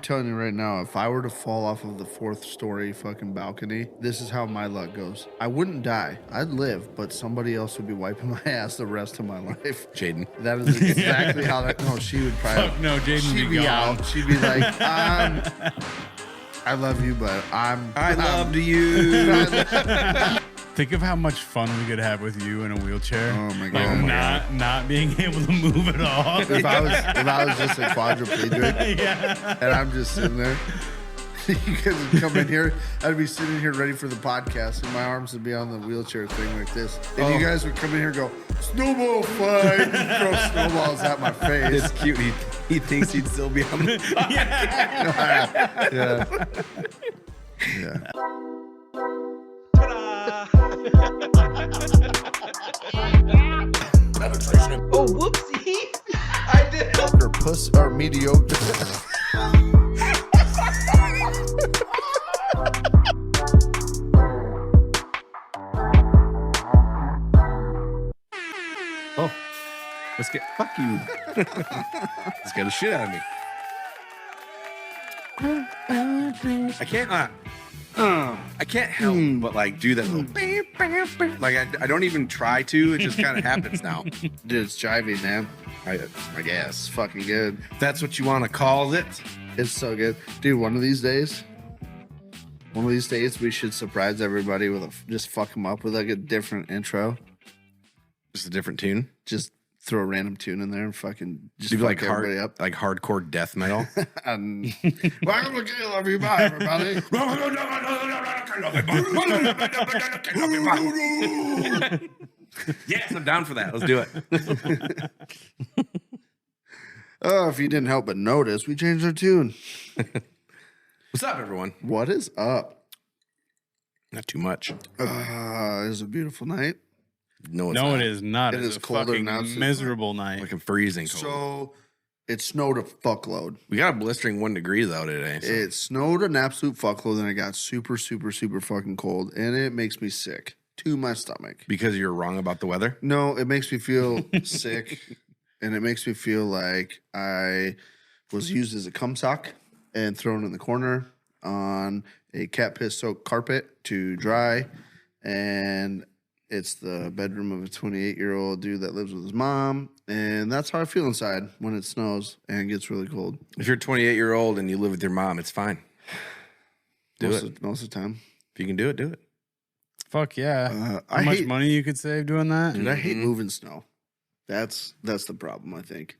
I'm telling you right now, if I were to fall off of the 4th story fucking balcony, this is how my luck goes. I wouldn't die. I'd live, but somebody else would be wiping my ass the rest of my life. Jaden. That is exactly how that. No, she would probably. Fuck no, Jaden She'd would be gone. out. She'd be like, I love you, but I loved you. Think of how much fun we could have with you in a wheelchair. Oh my Like god! not being able to move at all. If I was just a quadriplegic, and I'm just sitting there, you guys would come in here. I'd be sitting here ready for the podcast, and my arms would be on the wheelchair thing like this. And you guys would come in here and go, snowball fight, and throw snowballs at my face. It's cute. He thinks he'd still be on the podcast. Yeah. Oh, whoopsie. I did. Or puss or mediocre. Oh, let's get. Fuck you. Let's get the shit out of me. I can't help but like do that little like I don't even try to. It just kind of happens now. Dude, it's jiving, man. I guess. It's fucking good. That's what you want to call it. It's so good. Dude, one of these days, we should surprise everybody with just fuck them up with like a different intro. Just a different tune. Just throw a random tune in there and fucking just Do fuck like everybody up. like hardcore death metal. And welcome to KLYB, everybody. Yes, I'm down for that. Let's do it. Oh, if you didn't help but notice, we changed our tune. What's up, everyone? What is up? Not too much. It's a beautiful night. No, it's No, not. it is not. It It's is a colder fucking now, it's miserable night. Like a freezing cold. So it snowed a fuckload. We got a blistering 1 degree though today. So. It snowed an absolute fuckload, and it got super, super, super fucking cold, and it makes me sick to my stomach. Because you're wrong about the weather? No, it makes me feel sick, and it makes me feel like I was used as a cum sock and thrown in the corner on a cat piss soaked carpet to dry, and it's the bedroom of a 28-year-old dude that lives with his mom, and that's how I feel inside when it snows and gets really cold. If you're 28-year-old and you live with your mom, it's fine. Most of the time. If you can do it, do it. Fuck yeah. I How much hate- money you could save doing that? Dude, I hate moving snow. That's the problem, I think.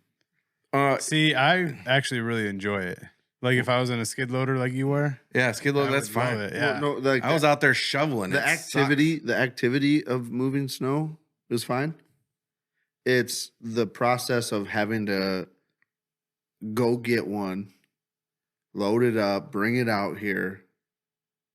See, I actually really enjoy it. Like if I was in a skid loader like you were. Yeah, skid loader, I that's would love fine. it, yeah. No, like I was out there shoveling. the activity of moving snow is fine. It's the process of having to go get one, load it up, bring it out here,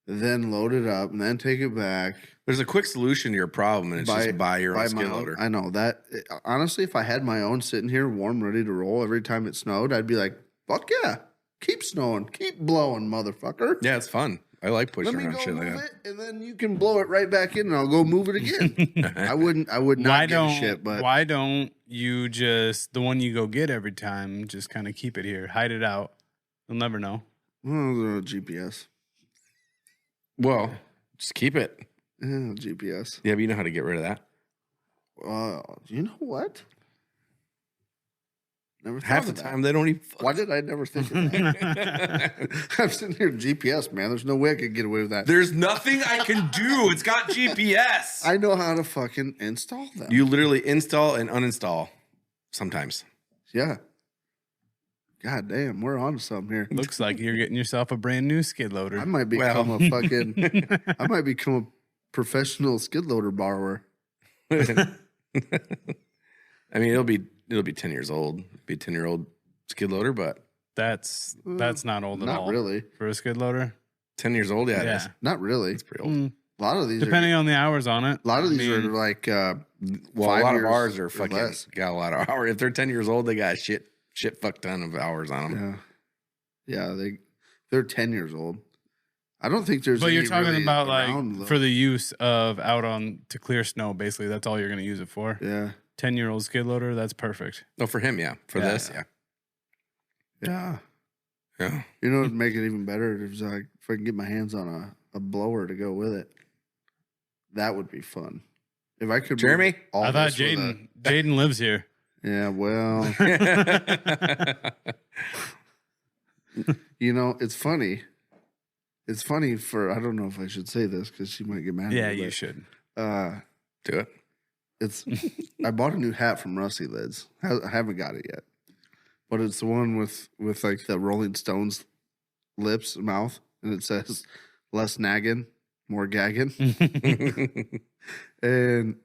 then load it up, and then take it back. There's a quick solution to your problem, and it's just buy your own skid loader. I know that. Honestly, if I had my own sitting here warm, ready to roll every time it snowed, I'd be like, fuck yeah. Keep snowing. Keep blowing, motherfucker. Yeah, it's fun. I like pushing Let me around go shit move like that. it, and then you can blow it right back in, and I'll go move it again. I would not give a shit, but why don't you just the one you go get every time, just kind of keep it here, hide it out. You'll never know. GPS. Well, just keep it. Yeah, GPS. Yeah, but you know how to get rid of that. You know what? Never thought Half the of that. time they don't even. Why did I never think of that? I'm sitting here GPS, man. There's no way I could get away with that. There's nothing I can do. It's got GPS. I know how to fucking install them. You literally install and uninstall sometimes. Yeah. God damn, we're on to something here. Looks like you're getting yourself a brand new skid loader. I might become a fucking. I might become a professional skid loader borrower. I mean, it'll be 10 years old. Be a 10-year-old skid loader, but That's not old at all. Not really. For a skid loader. 10 years old, yeah, it is. Not really. It's pretty old. Mm, A lot of these depending on the hours on it. A lot of these I mean, are like Well, a 5 lot of years ours are or fucking less. got a lot of hours. If they're 10 years old, they got shit fuck ton of hours on them. Yeah, they're 10 years old. I don't think there's. But you're any talking really about around, like though. for the use of out on to clear snow. Basically, that's all you're going to use it for. Yeah. 10-year-old skid loader. That's perfect. No, for him, yeah. For Yeah. this, yeah. Yeah. Yeah. You know, it'd make it even better if I can get my hands on a blower to go with it. That would be fun. If I could, Jeremy? I thought Jaden lives here. Yeah, well, you know, it's funny. It's funny for I don't know if I should say this because she might get mad. Yeah, at me, you should. Do it. It's I bought a new hat from Rusty Lids. I haven't got it yet, but it's the one with like the Rolling Stones lips mouth, and it says less nagging, more gagging. And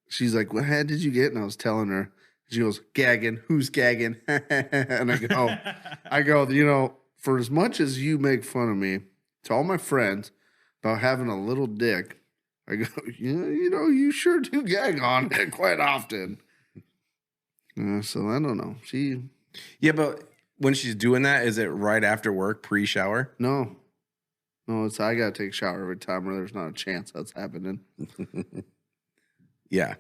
she's like, "What hat did you get?" And I was telling her. She goes, "Gagging. Who's gagging?" And I go, you know, for as much as you make fun of me to all my friends about having a little dick, I go, you know, you sure do gag on it quite often. So I don't know. Yeah, but when she's doing that, is it right after work, pre-shower? No, it's I gotta take a shower every time, or there's not a chance that's happening. Yeah,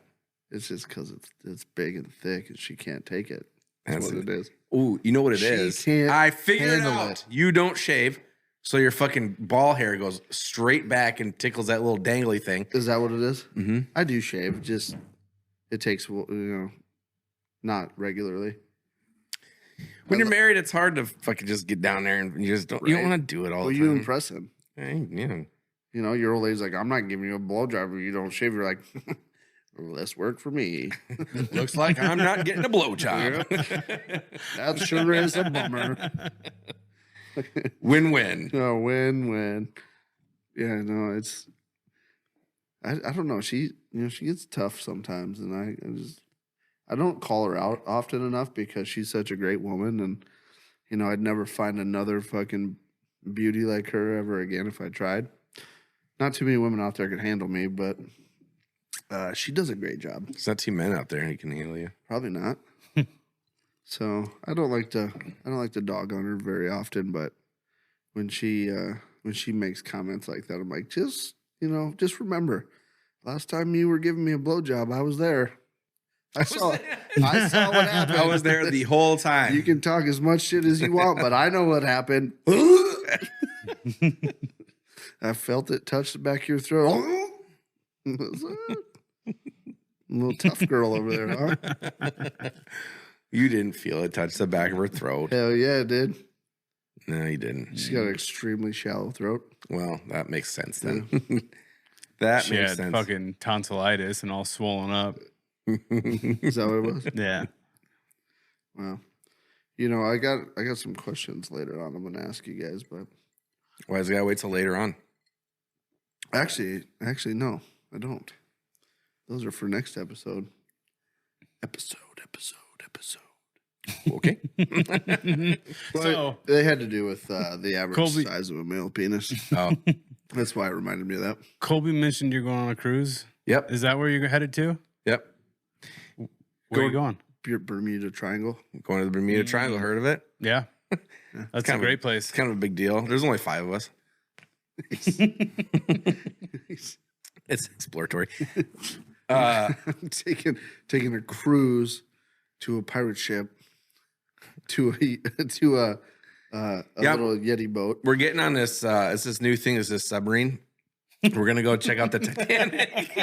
it's just because it's big and thick, and she can't take it. That's what it is. Ooh, you know what it is? I figured it out. You don't shave, so your fucking ball hair goes straight back and tickles that little dangly thing. Is that what it is? Mm-hmm. I do shave. Just it takes not regularly. When you're married, it's hard to fucking just get down there and you just don't. Right. You don't want to do it all the time. You impress him. Yeah. You know, your old lady's like, "I'm not giving you a blowjob if you don't shave." You're like, "Less work for me." Looks like I'm not getting a blowjob. That sure is a bummer. Win-win. No, win-win. Yeah, no, it's. I don't know. She gets tough sometimes, and I don't call her out often enough because she's such a great woman, and you know, I'd never find another fucking beauty like her ever again if I tried. Not too many women out there could handle me, but she does a great job. There's not too many out there who can handle you. Probably not. So I don't like to dog on her very often, but when she makes comments like that, I'm like, just remember, last time you were giving me a blowjob, I was there. I saw what happened. I was there the whole time. You can talk as much shit as you want, but I know what happened. I felt it touch the back of your throat. A little tough girl over there, huh? You didn't feel it touch the back of her throat. Hell yeah, it did. No, you didn't. She's got an extremely shallow throat. Well, that makes sense then. Yeah. That she makes had sense. Fucking tonsillitis and all swollen up. Is that what it was? Yeah. Wow. You know, I got some questions later on I'm going to ask you guys, but why does the guy wait till later on? Actually, no, I don't. Those are for next episode. Episode. Okay. So they had to do with the average Colby, size of a male penis. Oh, That's why it reminded me of that. Colby mentioned you're going on a cruise. Yep. Is that where you're headed to? Yep. Where are you going? Bermuda Triangle. Going to the Bermuda Triangle. Heard of it? Yeah. That's a great place. It's kind of a big deal. There's only 5 of us. It's exploratory. Taking a cruise to a pirate ship to a little Yeti boat. We're getting on this. It's this new thing. It's this submarine. We're gonna go check out the Titanic.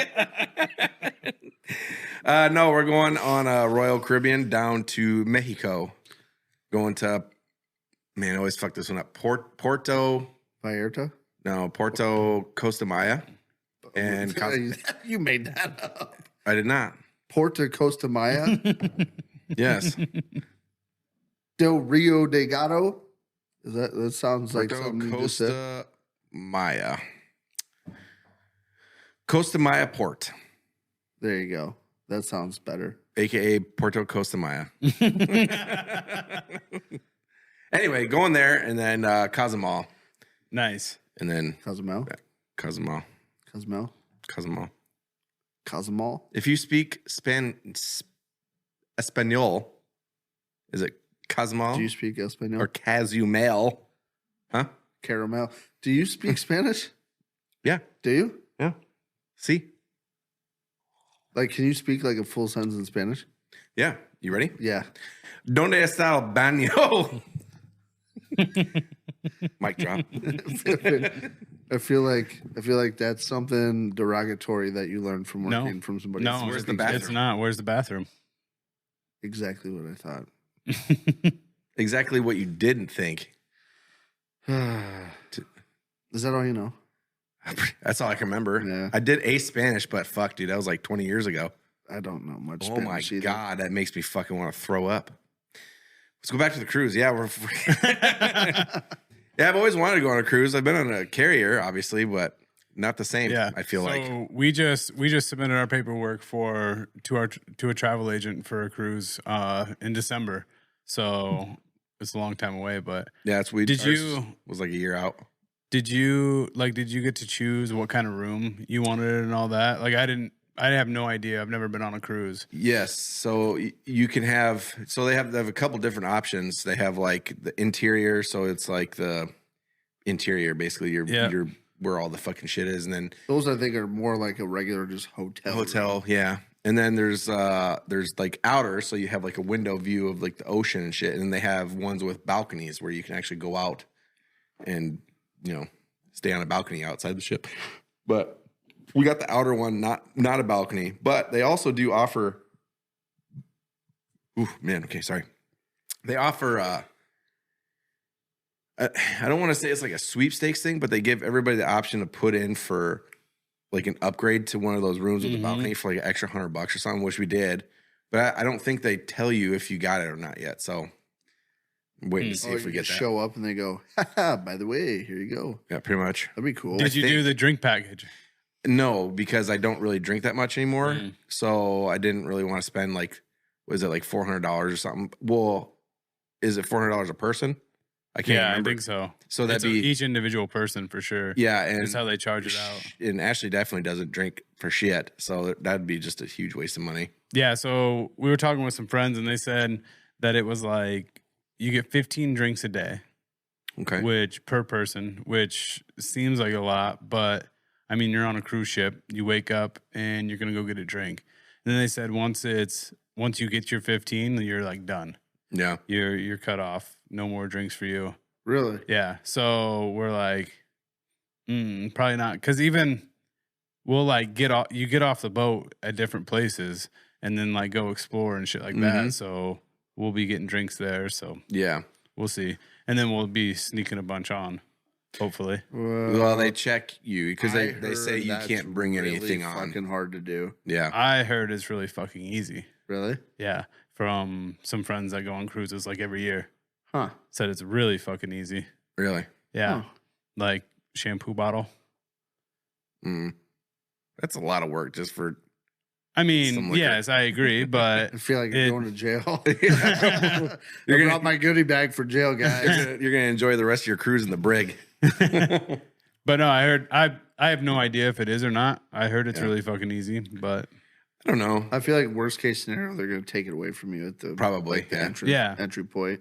No, we're going on a Royal Caribbean down to Mexico. Going to, man, I always fuck this one up. Porto Vallarta? No, Porto Costa Maya. And you made that up. I did not. Porto Costa Maya? Yes. Del Rio de Gato? That sounds like Porto something you just said. Costa Maya. Costa Maya Port. There you go. That sounds better. AKA Porto Costa Maya. Anyway, going there and then Cozumel. Nice. And then Cozumel? Cozumel. Cozumel? Cozumel. Cozumel? If you speak Espanol, is it Cozumel? Do you speak Espanol? Or Cozumel? Huh? Caramel. Do you speak Spanish? Yeah. Do you? Yeah. See? Like, can you speak like a full sentence in Spanish? Yeah. You ready? Yeah. ¿Dónde está el baño? Mic drop. I feel like that's something derogatory that you learned from working from somebody. No, Where's the bathroom? it's not. Where's the bathroom? Exactly what I thought. Exactly what you didn't think. Is that all you know? That's all I can remember. Yeah. I did a Spanish, but fuck, dude, that was like 20 years ago. I don't know much. Oh my Spanish either. God, that makes me fucking want to throw up. Let's go back to the cruise. Yeah, yeah, I've always wanted to go on a cruise. I've been on a carrier, obviously, but not the same. Yeah, I feel like. we just submitted our paperwork to a travel agent for a cruise in December. So it's a long time away, but Yeah, it's we. Did you- was like a year out? did you get to choose what kind of room you wanted and all that? Like I have no idea. I've never been on a cruise. Yes. So you can have. So they have a couple different options. They have like the interior. So it's like the interior, basically. You're where all the fucking shit is, and then Those I think are more like a regular just hotel. hotel. Yeah. And then there's like outer, so you have like a window view of like the ocean and shit. And then they have ones with balconies where you can actually go out and stay on a balcony outside the ship. But we got the outer one, not a balcony. But they also do offer. Ooh, man. Okay, sorry. They offer. I don't want to say it's like a sweepstakes thing, but they give everybody the option to put in for like an upgrade to one of those rooms with the balcony for like an extra $100 or something, which we did. But I don't think they tell you if you got it or not yet. So I'm waiting to see if we get that. Show up and they go, ha, by the way, here you go. Yeah, pretty much. That'd be cool. Did you do the drink package? No, because I don't really drink that much anymore. So I didn't really want to spend like, was it like $400 or something? Well, is it $400 a person? I can't remember. I think so. So that'd be each individual person for sure. Yeah, and That's how they charge it out. And Ashley definitely doesn't drink for shit, so that'd be just a huge waste of money. Yeah, so we were talking with some friends, and they said that it was like you get 15 drinks a day, Okay. which per person, which seems like a lot, but I mean, you're on a cruise ship, you wake up and you're gonna go get a drink. And then they said once you get your 15, you're like done. Yeah. You're cut off. No more drinks for you. Really? Yeah. So we're like, probably not, because even we'll like get off the boat at different places and then like go explore and shit like that. So we'll be getting drinks there. So Yeah. we'll see, and then we'll be sneaking a bunch on, hopefully. Well, they check you because I they say heard you that's can't bring really anything on. Fucking hard to do. Yeah. I heard it's really fucking easy. Really? Yeah, from some friends that go on cruises like every year. Huh. Said it's really fucking easy. Really? Yeah, Huh. like shampoo bottle. That's a lot of work just for. I mean, Some liquor. yes, I agree, but I feel like I'm going to jail. You're I gonna- brought my goodie bag for jail, guys. You're gonna enjoy the rest of your cruise in the brig. but no, I heard I have no idea if it is or not. I heard it's Yeah. really fucking easy, but I don't know. I feel like worst case scenario, they're going to take it away from you at the Probably, like the yeah. entry point.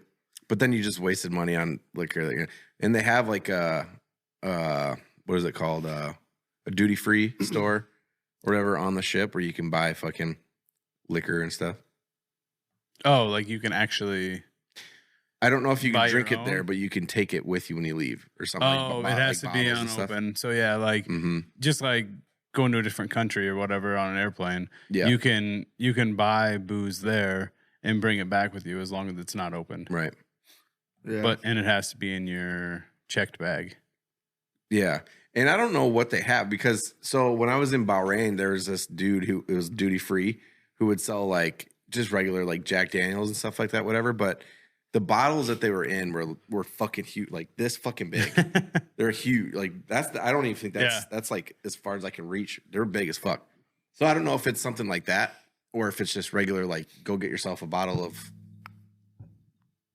But then you just wasted money on liquor. And they have like a what is it called? A duty free store or whatever on the ship where you can buy fucking liquor and stuff. oh, like you can actually. I don't know if you Buy can your drink it there, own? but you can take it with you when you leave or something. Oh, it has to be unopened. So yeah, like just like going to a different country or whatever on an airplane. Yeah. you can buy booze there and bring it back with you as long as it's not opened. Right. Yeah. And it has to be in your checked bag. Yeah. And I don't know what they have because so when I was in Bahrain, there was this dude who it was duty free who would sell like just regular like Jack Daniels and stuff like that, whatever. But the bottles that they were in were fucking huge, like this fucking big. They're huge. Like I don't even think that's like as far as I can reach. They're big as fuck. So I don't know if it's something like that or if it's just regular, like go get yourself a bottle of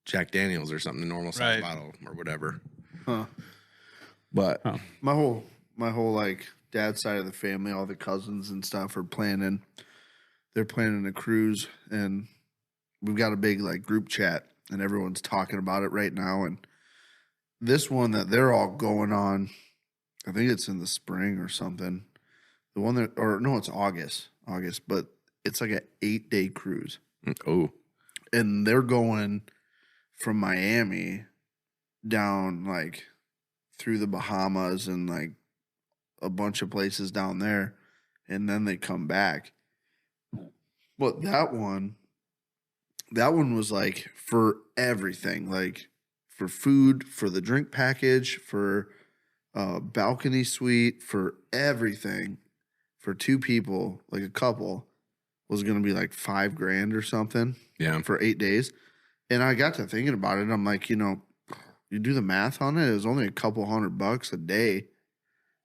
Jack Daniels or something, the normal size bottle or whatever. Huh. But My whole like dad's side of the family, all the cousins and stuff are planning. They're planning a cruise, and we've got a big like group chat, and everyone's talking about it right now. And this one that they're all going on, I think it's in the spring or something. The one that, or no, it's August, but it's like an 8-day cruise, oh, and they're going from Miami down like through the Bahamas and like a bunch of places down there, and then they come back. But that one was like for everything, like for food, for the drink package, for balcony suite, for everything, for 2 people, like a couple, was going to be like $5,000 or something. Yeah. For 8 days. And I got to thinking about it. I'm like, you know, you do the math on it, it was only a couple $100 a day.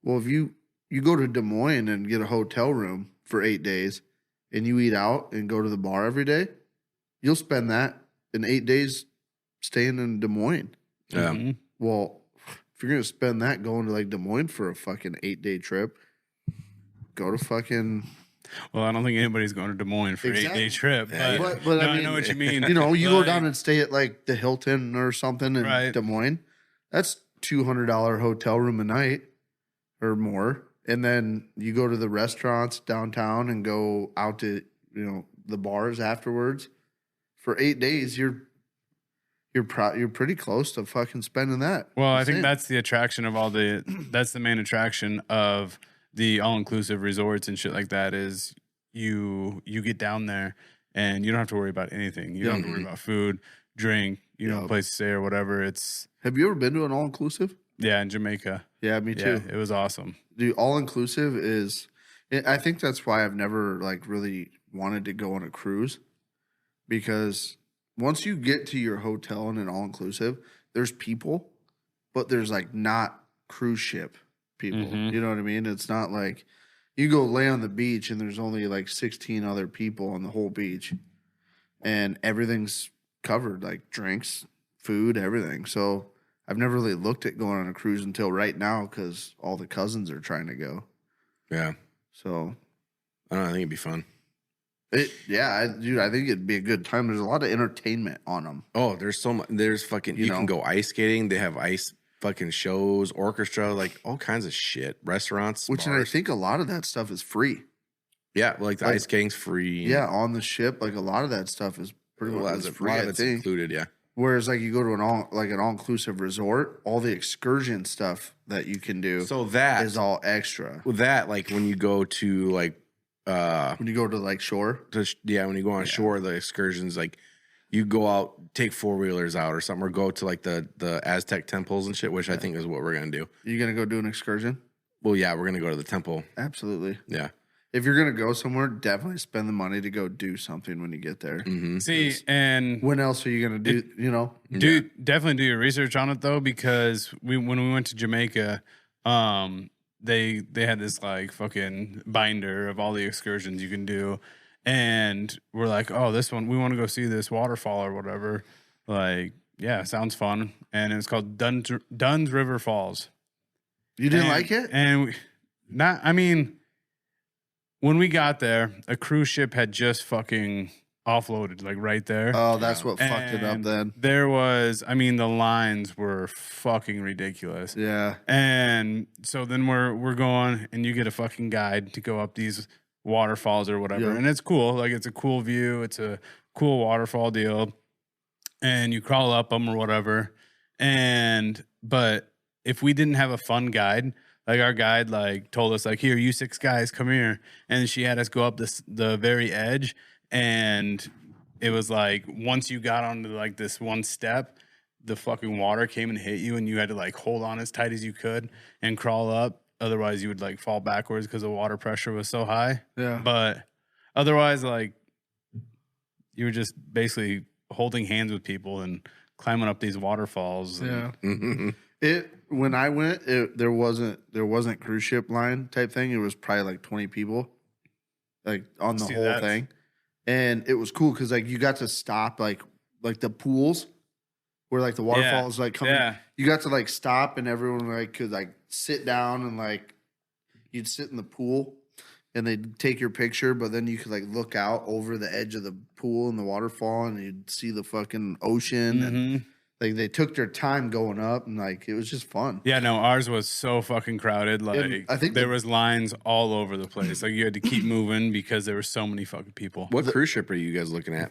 Well, if you go to Des Moines and get a hotel room for 8 days and you eat out and go to the bar every day, you'll spend that in 8 days staying in Des Moines. Yeah. Mm-hmm. Well, if you're going to spend that going to like Des Moines for a fucking 8-day trip, go to fucking... Well, I don't think anybody's going to Des Moines for Exactly. 8-day trip. Yeah, But, But no, I I mean, know what you mean. You know, you go Like, down and stay at like the Hilton or something in Right. Des Moines. That's $200 hotel room a night or more. And then you go to the restaurants downtown and go out to, you know, the bars afterwards. For 8 days, you're pretty close to fucking spending that. Well, I That's think it. that's the attraction of that's the main attraction of the all-inclusive resorts and shit like that is you get down there and you don't have to worry about anything. You don't have to worry about food, drink, you know, Yup. place to stay or whatever. It's Have you ever been to an all inclusive? in Jamaica. Yeah, me Yeah, too. it was awesome. Dude, all inclusive is. I think that's why I've never like really wanted to go on a cruise, because once you get to your hotel in an all inclusive, there's people, but there's like not cruise ship people. Mhm. You know what I mean? It's not like you go lay on the beach and there's only like 16 other people on the whole beach, and everything's covered, like drinks, food, everything. So I've never really looked at going on a cruise until right now because all the cousins are trying to go. Yeah. So I don't know. I think it'd be fun. dude, I think it'd be a good time. There's a lot of entertainment on them. Oh, there's so much. There's fucking, you can know? go ice skating. They have ice fucking shows, orchestra, like all kinds of shit. Restaurants. Which and I bars. think a lot of that stuff is free. Yeah. Like the like- ice skating's free. Yeah, on the ship, like a lot of that stuff is pretty Well, much a free. lot I of it's think. included. Yeah. Whereas like you go to an all inclusive resort, all the excursion stuff that you can do So that is all extra. with that, like when you go to like, When you go to like shore, when you go on shore, the excursions, like you go out, take 4-wheelers out or something, or go to like the Aztec temples and shit, which I think is what we're gonna do. you gonna go do an excursion? Well, yeah, we're gonna go to the temple. Absolutely. Yeah. If you're gonna go somewhere, definitely spend the money to go do something when you get there. Mm-hmm. See, and When else are you gonna do? You know, definitely do your research on it though, because when we went to Jamaica, they had this like fucking binder of all the excursions you can do, and we're like, oh, this one we want to go see this waterfall or whatever. Like, yeah, sounds fun, and it's called Dunn's River Falls. you didn't And- like it? And I mean, when we got there, a cruise ship had just fucking offloaded, like right there. Oh, that's what fucked it up And then. There was, I mean, the lines were fucking ridiculous. Yeah. And so then we're going, and you get a fucking guide to go up these waterfalls or whatever. Yeah. And it's cool. Like, it's a cool view. It's a cool waterfall deal. And you crawl up them or whatever. But if we didn't have a fun guide, like our guide like told us like, here, you 6 guys, come here. And she had us go up the very edge. And it was like, once you got onto like this one step, the fucking water came and hit you, and you had to like hold on as tight as you could and crawl up. Otherwise you would like fall backwards because the water pressure was so high. Yeah. But otherwise, like, you were just basically holding hands with people and climbing up these waterfalls. And, Yeah. When I went, there wasn't cruise ship line type thing. It was probably like 20 people, like on the See, whole that's- thing, and it was cool because like you got to stop like the pools where like the waterfalls like coming. Yeah. You got to like stop, and everyone like could like sit down, and like you'd sit in the pool and they'd take your picture, but then you could like look out over the edge of the pool and the waterfall, and you'd see the fucking ocean. And Mhm. like they took their time going up, and like it was just fun. Yeah, no, ours was so fucking crowded. Like, I think there was lines all over the place. Like, you had to keep moving because there were so many fucking people. What cruise ship are you guys looking at?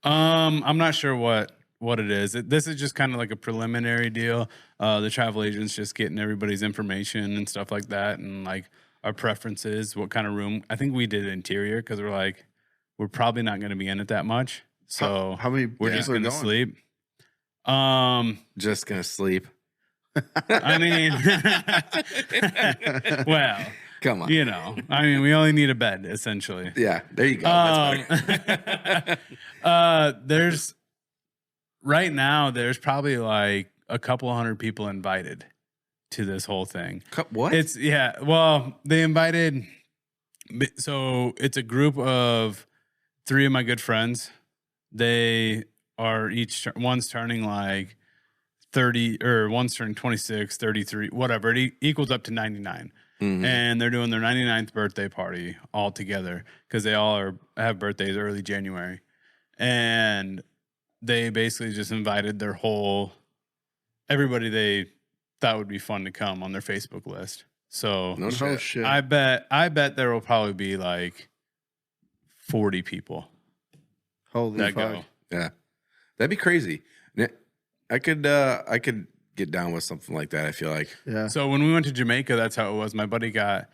I'm not sure what what it is. This is just kind of like a preliminary deal. The travel agent's just getting everybody's information and stuff like that, and like our preferences, what kind of room. I think we did interior because we're probably not going to be in it that much. So how many we're just people are going to going? sleep. Just gonna sleep. I mean, well, Come on. you know, I mean, we only need a bed essentially. Yeah, there you go. That's better. There's right now. There's probably like a couple hundred people invited to this whole thing. What? It's well, they invited. So it's a group of 3 of my good friends. They are one's turning like 30, or one's turning 26, 33, whatever. It equals up to 99. Mhm. And they're doing their 99th birthday party all together because they all have birthdays early January. And they basically just invited everybody they thought would be fun to come on their Facebook list. So No Oh shit. shit! I bet there will probably be like 40 people Holy that fuck! go. Yeah, that'd be crazy. I could get down with something like that. I feel like. Yeah. So when we went to Jamaica, that's how it was. My buddy got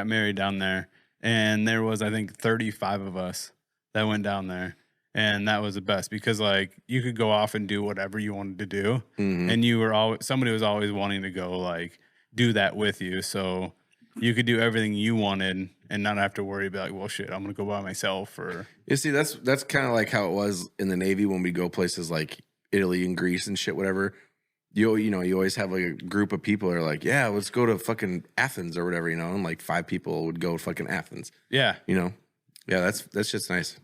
married down there, and there was, I think, 35 of us that went down there, and that was the best because like you could go off and do whatever you wanted to do, Mhm. and somebody was always wanting to go like do that with you, so you could do everything you wanted and not have to worry about like, well, shit, I'm gonna go by myself or. You see, that's kind of like how it was in the Navy when we go places like Italy and Greece and shit, whatever. You always have like a group of people that are like, yeah, let's go to fucking Athens or whatever, and like 5 people would go to fucking Athens, Yeah. Yeah, that's just nice.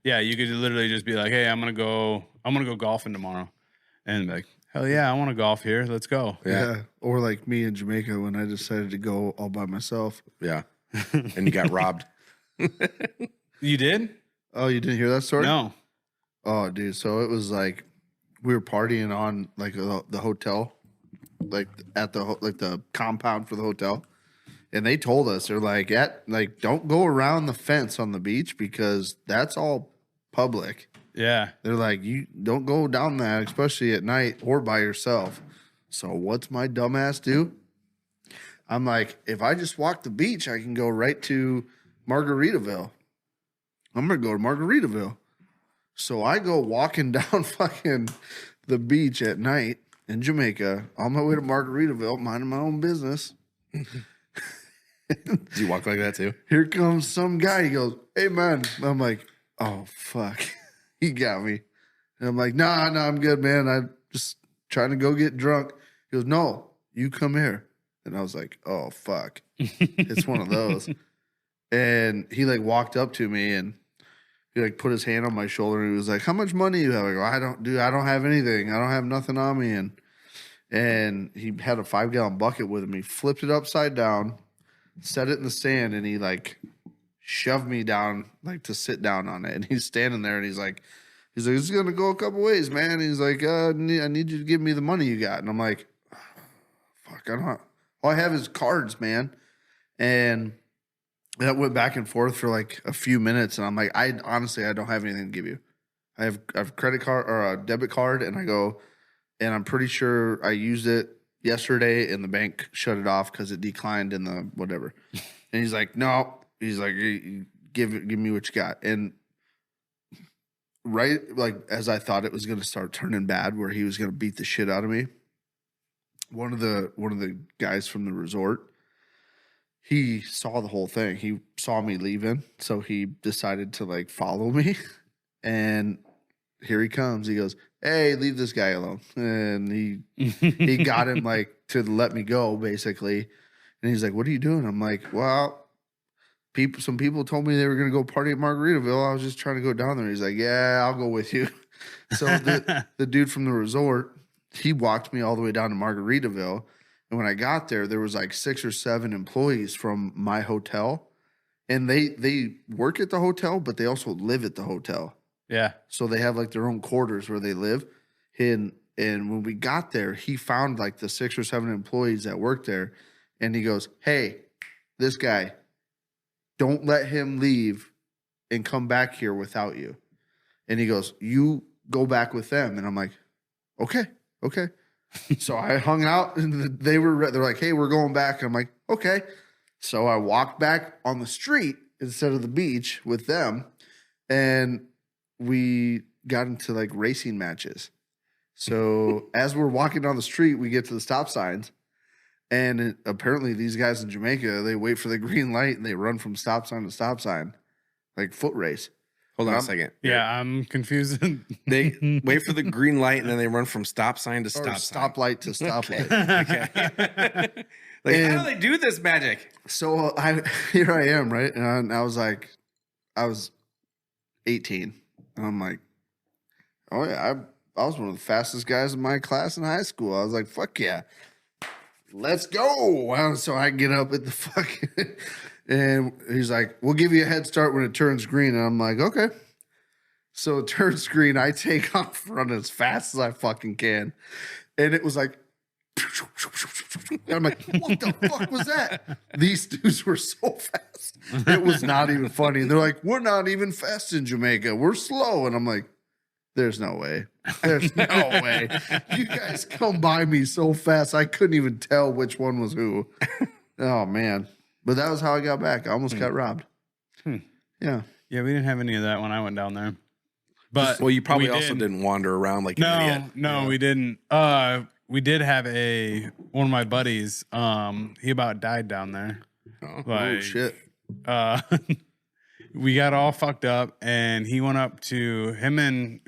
Yeah, you could literally just be like, "Hey, I'm gonna go golfing tomorrow," and be like, "Hell yeah, I want to golf here. Let's go." Yeah. Or like me in Jamaica when I decided to go all by myself. Yeah. And you got robbed. You did? Oh, you didn't hear that story? No. Oh, dude. So it was like we were partying on like the hotel, like at the compound for the hotel, and they told us they're like don't go around the fence on the beach because that's all public. Yeah. They're like, you don't go down that, especially at night or by yourself. So what's my dumbass do? I'm like, if I just walk the beach, I can go right to Margaritaville. I'm gonna go to Margaritaville. So I go walking down fucking the beach at night in Jamaica on my way to Margaritaville, minding my own business. Do you walk like that too? Here comes some guy. He goes, "Hey man." I'm like, "Oh fuck." He got me. And I'm like, nah, I'm good, man. I'm just trying to go get drunk. He goes, "No, you come here." And I was like, "Oh, fuck." It's one of those. And he like walked up to me and he like put his hand on my shoulder and he was like, "How much money you have?" I go, I don't have anything. I don't have nothing on me. And he had a 5-gallon bucket with him. He flipped it upside down, set it in the sand, and he like shoved me down like to sit down on it. And he's standing there and he's like, "This is gonna go a couple ways, man." He's like, I need you to give me the money you got." And I'm like, "Fuck, all I have is cards, man." And that went back and forth for like a few minutes. And I'm like, I don't have anything to give you. I have a credit card or a debit card. And I go, and I'm pretty sure I used it yesterday and the bank shut it off because it declined in the whatever. And he's like, "No." He's like, give me what you got." And right, like as I thought it was going to start turning bad, where he was going to beat the shit out of me, one of the guys from the resort, he saw the whole thing. He saw me leaving, so he decided to like follow me. And here he comes. He goes, "Hey, leave this guy alone." And he got him like to let me go, basically. And he's like, "What are you doing?" I'm like, "Well, some people told me they were going to go party at Margaritaville. I was just trying to go down there." He's like, "Yeah, I'll go with you." So the dude from the resort, he walked me all the way down to Margaritaville. And when I got there, there was like 6 or 7 employees from my hotel. And they work at the hotel, but they also live at the hotel. Yeah. So they have like their own quarters where they live. And when we got there, he found like the 6 or 7 employees that work there. And he goes, "Hey, this guy, don't let him leave and come back here without you." And he goes, "You go back with them. And I'm like, okay. So I hung out and they're like, hey, we're going back. And I'm like, okay. So I walked back on the street instead of the beach with them. And we got into like racing matches. So as we're walking down the street, we get to the stop signs. And apparently these guys in Jamaica, they wait for the green light and they run from stop sign to stop sign, like foot race. Hold on a second. Yeah, I'm confused. They wait for the green light and then they run from stop sign to Or stop stoplight to stoplight. Okay. Like, how do they do this magic? So here I am, right? And I was 18. And I'm like, oh yeah, I was one of the fastest guys in my class in high school. I was like, fuck yeah. Let's go. So I get up at the fucking, and he's like, we'll give you a head start when it turns green. And I'm like, okay. So it turns green. I take off running as fast as I fucking can. And it was like, and I'm like, what the fuck was that? These dudes were so fast. It was not even funny. They're like, we're not even fast in Jamaica. We're slow. And I'm like, there's no way. There's no way. You guys come by me so fast, I couldn't even tell which one was who. Oh, man. But that was how I got back. I almost got robbed. Yeah. Yeah, we didn't have any of that when I went down there. But well, you probably also didn't wander around like an idiot. No, we didn't. We did have one of my buddies. He about died down there. Oh shit. We got all fucked up, and he went up to him and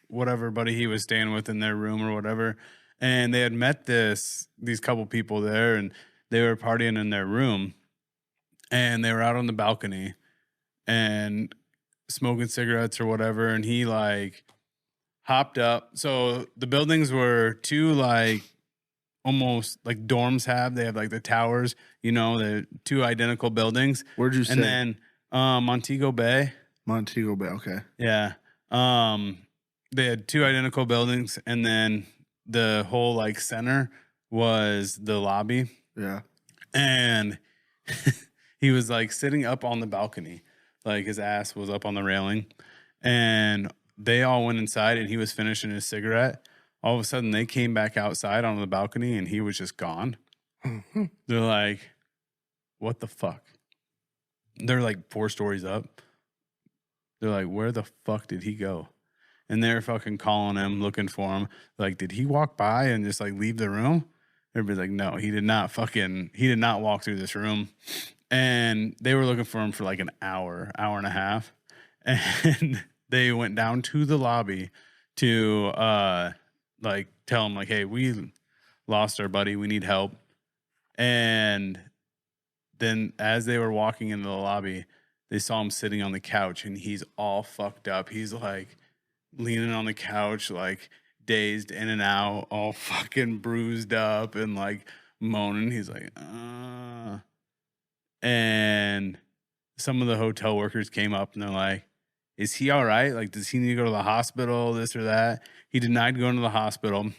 whatever buddy he was staying with in their room or whatever, and they had met these couple people there, and they were partying in their room, and they were out on the balcony and smoking cigarettes or whatever, and he like hopped up. So the buildings were two like almost like dorms have. They have like the towers, the two identical buildings. Where'd you say? And then Montego Bay. Montego Bay, okay. Yeah. They had two identical buildings, and then the whole like center was the lobby. Yeah. And he was like sitting up on the balcony, like his ass was up on the railing, and they all went inside, and he was finishing his cigarette. All of a sudden, they came back outside on the balcony, and he was just gone. They're like, what the fuck? They're like 4 stories up. They're like, where the fuck did he go? And they're fucking calling him, looking for him. Like, did he walk by and just like leave the room? Everybody's like, no, he did not walk through this room. And they were looking for him for like an hour and a half. And they went down to the lobby to like tell him like, hey, we lost our buddy. We need help. And then as they were walking into the lobby, they saw him sitting on the couch, and he's all fucked up. He's like leaning on the couch, like dazed in and out, all fucking bruised up and like moaning. He's like, And some of the hotel workers came up and they're like, is he all right? Like, does he need to go to the hospital, this or that? He denied going to the hospital.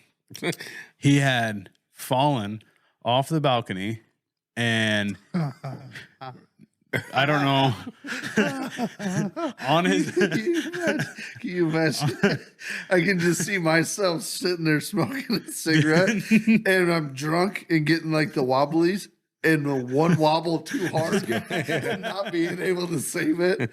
He had fallen off the balcony, and I don't know. On his, Can you imagine? I can just see myself sitting there smoking a cigarette, and I'm drunk and getting like the wobblies, and the one wobble too hard, and not being able to save it.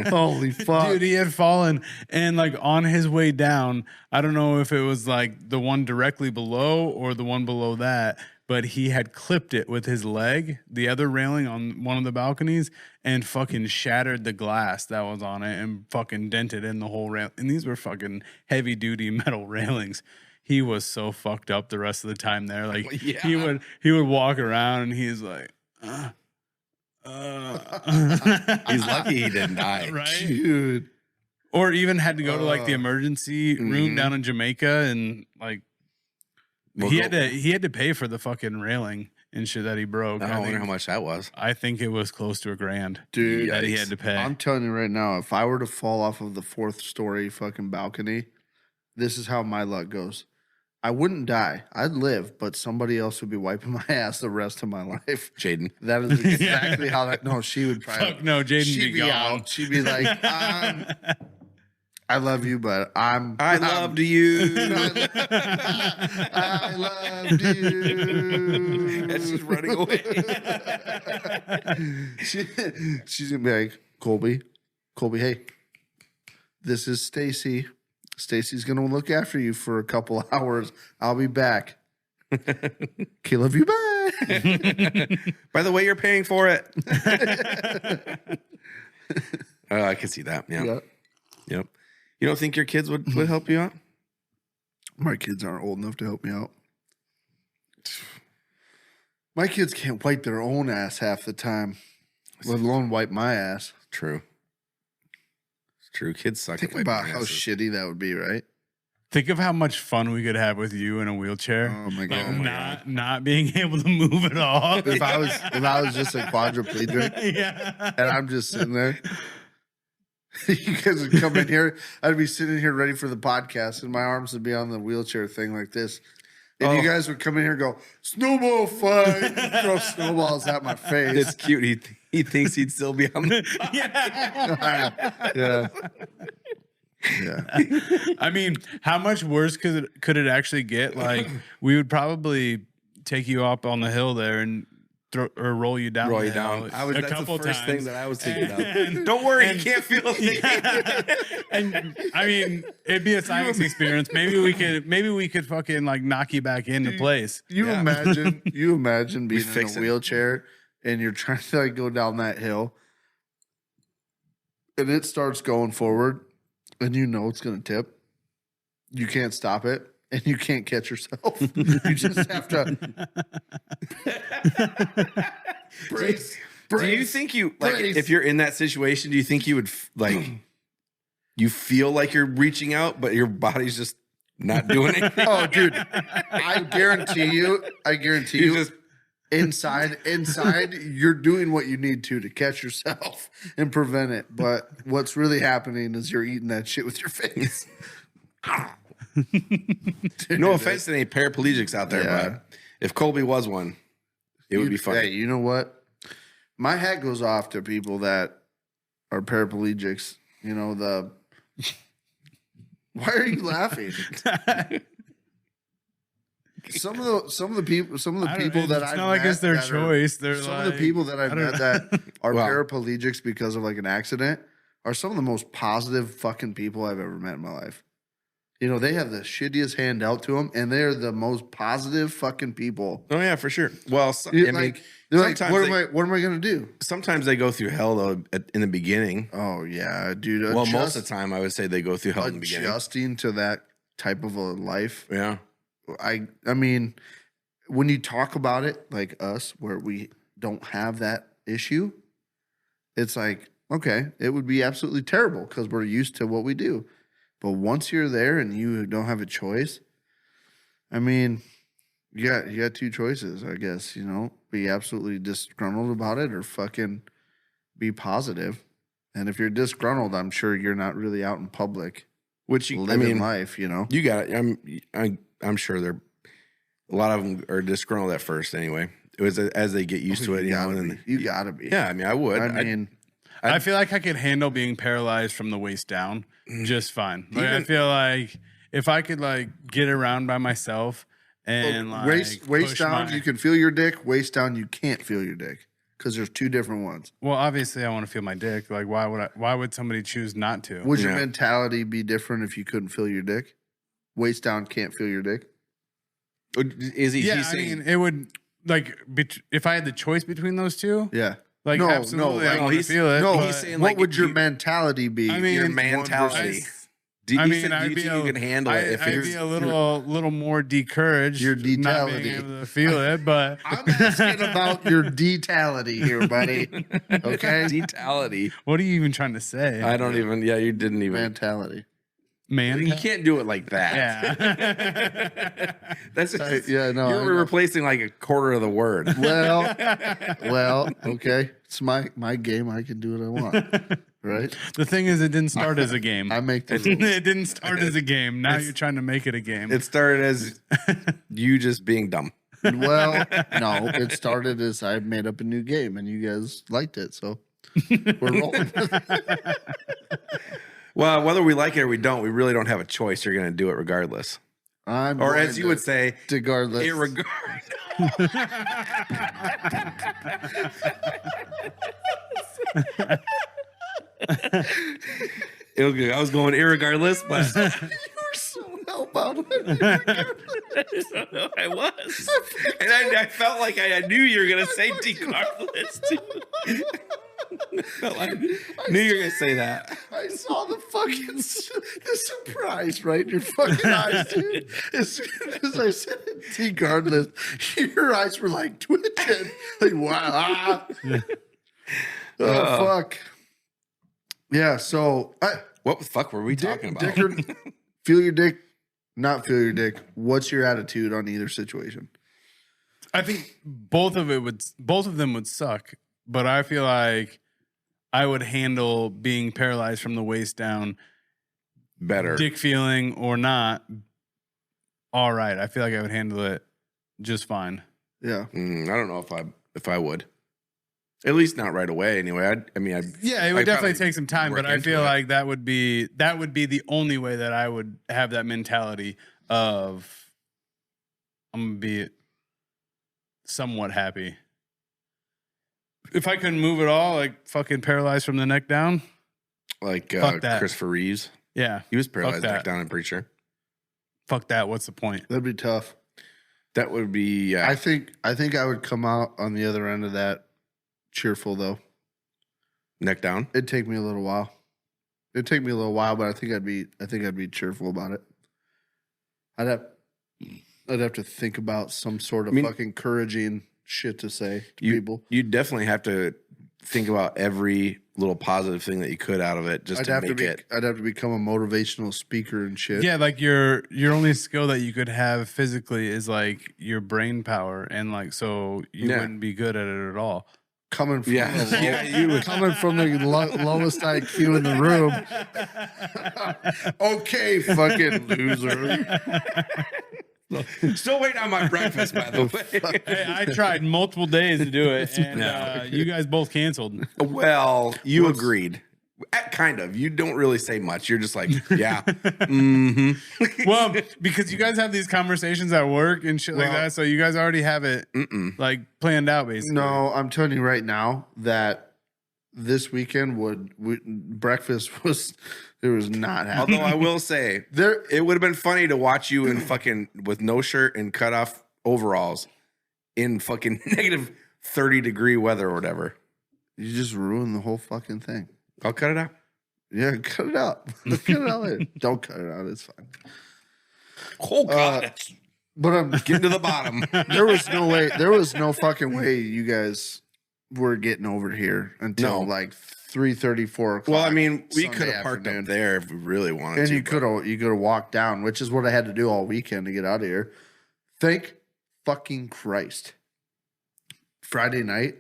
Holy fuck, dude! He had fallen, and like on his way down, I don't know if it was like the one directly below or the one below that, but he had clipped it with his leg, the other railing on one of the balconies, and fucking shattered the glass that was on it and fucking dented in the whole rail. And these were fucking heavy duty metal railings. He was so fucked up the rest of the time there. Like he would walk around and he's like, He's lucky he didn't die. right? dude. Or even had to go to like the emergency room down in Jamaica, and like he had to pay for the fucking railing and shit that he broke. I wonder how much that was. I think it was close to $1,000, Dude, that he had to pay. I'm telling you right now, if I were to fall off of the 4th story fucking balcony, this is how my luck goes. I wouldn't die. I'd live, but somebody else would be wiping my ass the rest of my life. Jaden. That is exactly how that. No, she would probably. Fuck no, Jaden She'd be gone. out. She'd be like, I love you, but I loved you. I loved you. And she's running away. She's gonna be like, Colby, hey, this is Stacy. Stacy's gonna look after you for a couple of hours. I'll be back. KLYB, bye. By the way, you're paying for it. I can see that. Yeah. Yep. You don't think your kids would help you out? My kids aren't old enough to help me out. My kids can't wipe their own ass half the time, let alone wipe my ass. True. It's true. Kids suck. Think about how shitty that would be, right? Think of how much fun we could have with you in a wheelchair. Oh my god! Not being able to move at all. If I was just a quadriplegic, yeah, and I'm just sitting there, you guys would come in here. I'd be sitting here ready for the podcast, and my arms would be on the wheelchair thing like this. And you guys would come in here and go, snowball fight, throw snowballs at my face. It's cute. He thinks he'd still be on the Yeah. I mean, how much worse could it actually get? Like, we would probably take you up on the hill there and roll you down. Roll you down. A couple the first times. thing that I was thinking of. Don't worry, you can't feel a thing. And I mean, it'd be a science experience. Maybe we could fucking like knock you back into place. You imagine being in fix a it. wheelchair and you're trying to like go down that hill and it starts going forward and you know it's going to tip. You can't stop it and you can't catch yourself. You just have to brace. Do you think you like Brace. if you're in that situation? Do you think you would like you feel like you're reaching out, but your body's just not doing it? Oh, dude, I guarantee you, just inside, you're doing what you need to catch yourself and prevent it. But what's really happening is you're eating that shit with your face. no offense to any paraplegics out there, Yeah. but if Colby was one, it would be fun. Hey, you know what? My hat goes off to people that are paraplegics. You know, why are you laughing? Some of the people that it's I've not like met it's their that are- choice. They're some like, of the people that I've met that are Wow. paraplegics because of like an accident are some of the most positive fucking people I've ever met in my life. You know, they have the shittiest hand out to them, and they're the most positive fucking people. Oh yeah, for sure. Well, I They're mean, like, sometimes what am I gonna do? sometimes they go through hell though in the beginning. Oh yeah, dude. Well, most of the time, I would say they go through hell in the beginning. Adjusting to that type of a life. Yeah. I mean, when you talk about it like us, where we don't have that issue, it's like, okay, it would be absolutely terrible because we're used to what we do. But once you're there and you don't have a choice, I mean, you got two choices, I guess, you know, be absolutely disgruntled about it or fucking be positive. And if you're disgruntled, I'm sure you're not really out in public living life, you know. You got it. I'm sure they're a lot of them are disgruntled at first anyway. It was as they get used to it, you know. And You gotta be. yeah, I mean, I would. I mean, I feel like I could handle being paralyzed from the waist down just fine. Like, I Even- feel like if I could like get around by myself and like waist push down, you can feel your dick. Waist down, you can't feel your dick because there's two different ones. Well, obviously, I want to feel my dick. Like, why would somebody choose not to? Would your Yeah. mentality be different if you couldn't feel your dick? Waist down, can't feel your dick. Is he? Yeah, he's I saying, mean, it would like if I had the choice between those two. Yeah. Like, No, absolutely, no, I no, want to he's- feel it. no, but- he's saying, What like, would your you- mentality be? I mean, your One mentality. versus- Do I you mean, think I'd you be think you can handle it if I'd you're be a little more decouraged. Your not being detality. able to feel it, but I'm asking about your detality here, buddy. Okay? detality? what are you even trying to say? I don't even. Yeah, you didn't even. Mentality. Man, You can't do it like that. yeah. That's just, Yeah, no. I you're know. replacing like a quarter of the word. Well, okay. It's my game. I can do what I want. Right? The thing is, it didn't start as a game. I make the It rules. didn't start as a game. Now you're trying to make it a game. It started as you just being dumb. Well, no, it started as I made up a new game and you guys liked it. So we're rolling. Well, whether we like it or we don't, we really don't have a choice. You're going to do it regardless. Or as you would say, regardless. I was going irregardless, but You were so hellbound. I was. And I felt like I knew you were going to say regardless too. I knew you were going to say that. I saw the fucking the surprise right in your fucking eyes, dude. As soon as I said it, regardless, your eyes were like twitching. Like, wow. Oh, fuck. Yeah, so What the fuck were we talking about? Feel your dick, not feel your dick. What's your attitude on either situation? I think both of them would suck, but I feel like I would handle being paralyzed from the waist down Better. dick feeling or not. All right. I feel like I would handle it just fine. Yeah. I don't know if I would. At least not right away. Anyway, it would definitely take some time, but I feel it. like that would be the only way that I would have that mentality of I'm gonna be somewhat happy. If I couldn't move at all, like fucking paralyzed from the neck down, Like Fuck that. Christopher Reeves. yeah, He was paralyzed that. back down, I'm pretty sure. fuck that. What's the point? That'd be tough. That would be I think I would come out on the other end of that cheerful though. neck down. It'd take me a little while. It'd take me a little while, but I think I'd be cheerful about it. I'd have to think about some sort of fucking encouraging shit to say to people. You definitely have to think about every little positive thing that you could out of it just to make it. I'd have to become a motivational speaker and shit. Yeah, like your only skill that you could have physically is like your brain power, and like so you wouldn't be good at it at all. Coming from Coming from the lowest IQ in the room. Okay, fucking loser. Still waiting on my breakfast, by the way. Hey, I tried multiple days to do it, and you guys both canceled. Well, you agreed. Kind of. You don't really say much. You're just like, yeah. Well, because you guys have these conversations at work and shit like that, so you guys already have it like planned out, basically. No, I'm telling you right now that this weekend breakfast was not happening. Although I will say, it would have been funny to watch you in fucking with no shirt and cut off overalls in fucking negative 30-degree weather or whatever. You just ruined the whole fucking thing. I'll cut it out. Yeah, cut it out. Cut it out later. Don't cut it out. It's fine. Oh God! But I'm Getting to the bottom. There was no way. There was no fucking way you guys were getting over here until like 3:30, 4 o'clock. Well, I mean, we Sunday could have parked afternoon. up there if we really wanted And to. you could have walked down, which is what I had to do all weekend to get out of here. Thank fucking Christ. Friday night,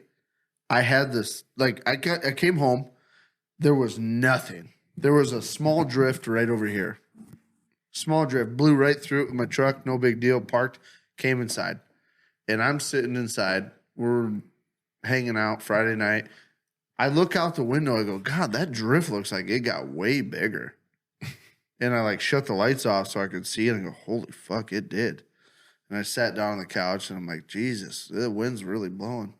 I had this I came home. There was nothing. There was a small drift right over here. Small drift blew right through it with my truck. No big deal. Parked, came inside, and I'm sitting inside. We're hanging out Friday night. I look out the window. I go, God, that drift looks like it got way bigger. And I shut the lights off so I could see it and go, holy fuck, it did. And I sat down on the couch and I'm like, Jesus, the wind's really blowing.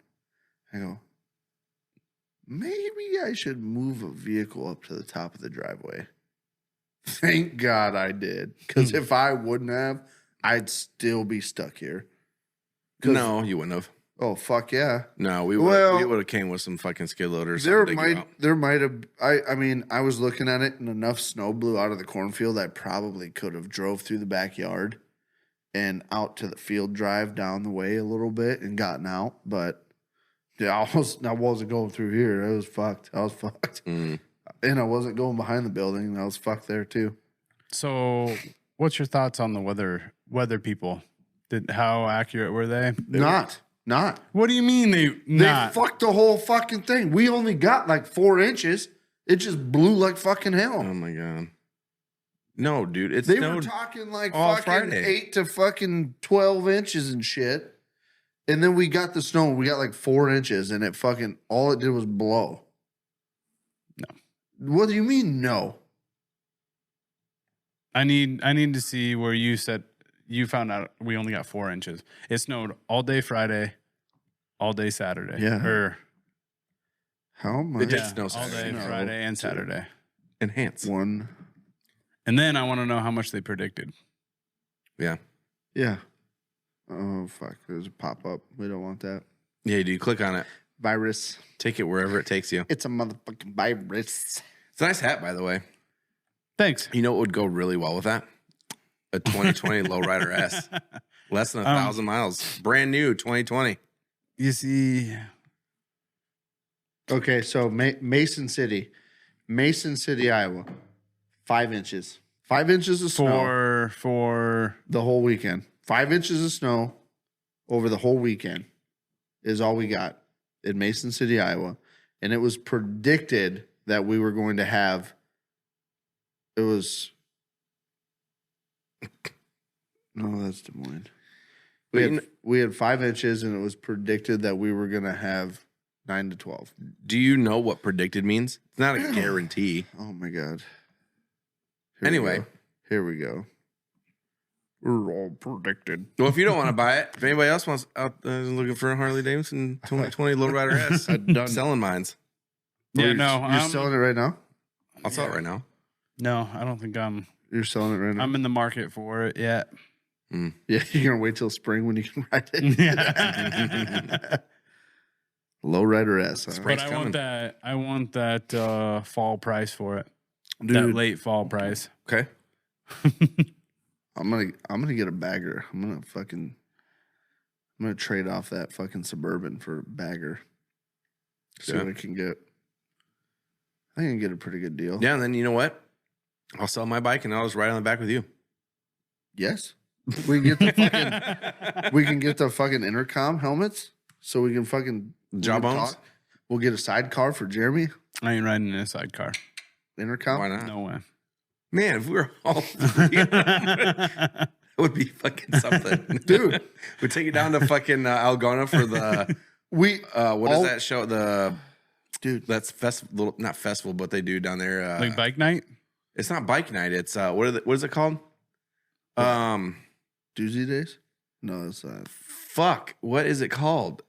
I go, maybe I should move a vehicle up to the top of the driveway. Thank God I did. Because if I wouldn't have, I'd still be stuck here. No, you wouldn't have. Oh, fuck yeah. No, we would have came with some fucking skid loaders. There might have. I mean, I was looking at it, and enough snow blew out of the cornfield. I probably could have drove through the backyard and out to the field drive down the way a little bit and gotten out. But yeah, I wasn't going through here. I was fucked. And I wasn't going behind the building. I was fucked there too. So, what's your thoughts on the weather people? How accurate were they? Not. What do you mean they fucked the whole fucking thing. We only got 4 inches. It just blew like fucking hell. Oh my God. No, dude. They were talking fucking Friday. 8 to fucking 12 inches and shit. And then we got the snow. We got 4 inches and it fucking, all it did was blow. No. What do you mean no? I need to see where you said you found out we only got 4 inches. It snowed all day Friday, all day Saturday. Yeah. Or How much? It did yeah, snow all Saturday. day Friday and Saturday. Enhance. One. And then I want to know how much they predicted. Yeah. Yeah. Oh, fuck. There's a pop-up. We don't want that. Yeah, dude. Click on it. Virus. Take it wherever it takes you. It's a motherfucking virus. It's a nice hat, by the way. Thanks. You know what would go really well with that? A 2020 Lowrider S. Less than 1,000 miles. Brand new 2020. You see, Okay, so Mason City, Iowa, 5 inches. 5 inches of snow for the whole weekend. 5 inches of snow over the whole weekend is all we got in Mason City, Iowa. And it was predicted that we were going to have, no, that's Des Moines. We had 5 inches, and it was predicted that we were going to have 9 to 12. Do you know what predicted means? It's not a guarantee. Oh my God. Anyway. Here we go. We're all predicted. Well, if you don't want to buy it, if anybody else wants looking for a Harley Davidson 2020 Lowrider S, I'm selling mines. yeah, no, You're I'm selling it right now? I'll sell it right now. no, I don't think You're selling it right now? I'm in the market for it yet. Yeah, you're going to wait till spring when you can ride it? Yeah. Lowrider S. Huh? But I want that fall price for it. That Dude, late fall price. Okay. I'm gonna get a bagger. I'm gonna trade off that fucking Suburban for a bagger. See what I can get. I can get a pretty good deal. Yeah, and then you know what? I'll sell my bike and I'll just ride on the back with you. Yes. We can get the fucking intercom helmets so we can fucking Jawbones? We'll get a sidecar for Jeremy. I ain't riding in a sidecar. Intercom. Why not? No way. Man, if we were all three, it would be fucking something. Dude. We'd take it down to fucking Algona for the what is that show? Dude, that's festival, not festival, but they do down there. Like bike night? It's not bike night. It's what is it called? Doozy Days? No, that's not. Fuck. What is it called?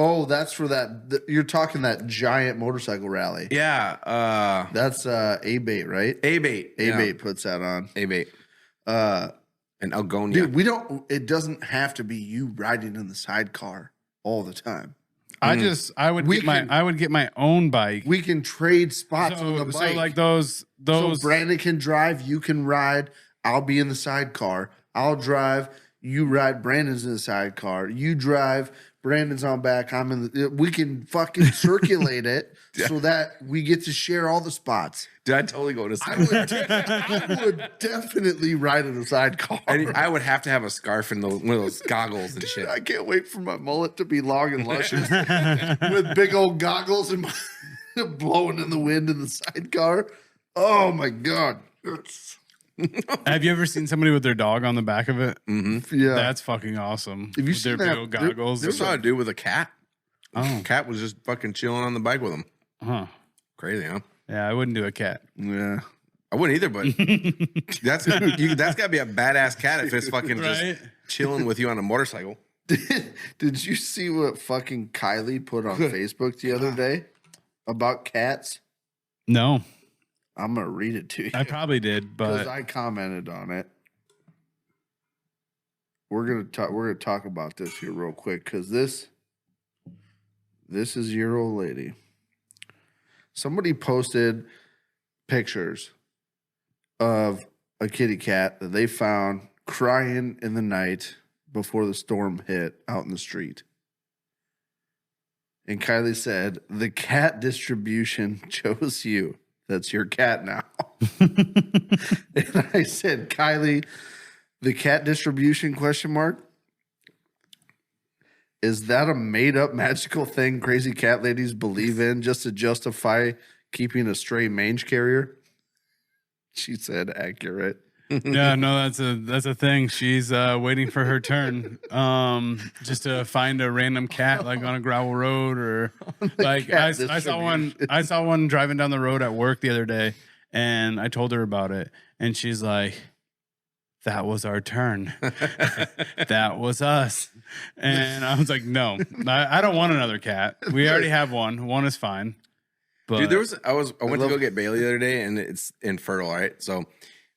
Oh, that's for that. You're talking that giant motorcycle rally. Yeah. That's A-Bait, right? A-Bait. A-Bait puts that on. A-Bait. And Algonia. Dude, it doesn't have to be you riding in the sidecar all the time. I would get my own bike. We can trade spots on the bike. So like those So Brandon can drive, you can ride. I'll be in the sidecar. I'll drive, you ride. Brandon's in the sidecar. You drive. Brandon's on back. I'm in the. We can fucking circulate it so that we get to share all the spots. Dude, I'd totally go to I would definitely ride in a sidecar. And I would have to have a scarf and one of those goggles and shit. I can't wait for my mullet to be long and luscious with big old goggles and blowing in the wind in the sidecar. Oh my God. Have you ever seen somebody with their dog on the back of it? Mm-hmm. Yeah. That's fucking awesome. Have you With seen their that? big old goggles. I saw a dude with a cat. Oh. Cat was just fucking chilling on the bike with him. Huh. Crazy, huh? Yeah, I wouldn't do a cat. Yeah. I wouldn't either, but that's got to be a badass cat if it's fucking Right? just chilling with you on a motorcycle. Did you see what fucking Kylie put on Facebook the other day about cats? No, I'm gonna read it to you I probably did, because but I commented on it. We're gonna talk about this here real quick because this is your old lady. Somebody posted pictures of a kitty cat that they found crying in the night before the storm hit out in the street. And Kylie said, "The cat distribution chose you. That's your cat now." And I said, "Kylie, the cat distribution ? Is that a made up magical thing crazy cat ladies believe in just to justify keeping a stray mange carrier?" She said, "Accurate." yeah, no, that's a thing. She's waiting for her turn, just to find a random cat like on a gravel road or like I saw one driving down the road at work the other day, And I told her about it, and she's like, that was our turn. That was us. And I was like, no, I don't want another cat. We already have one. One is fine. But Dude, I went to go get Bailey the other day, and it's infertile, right? So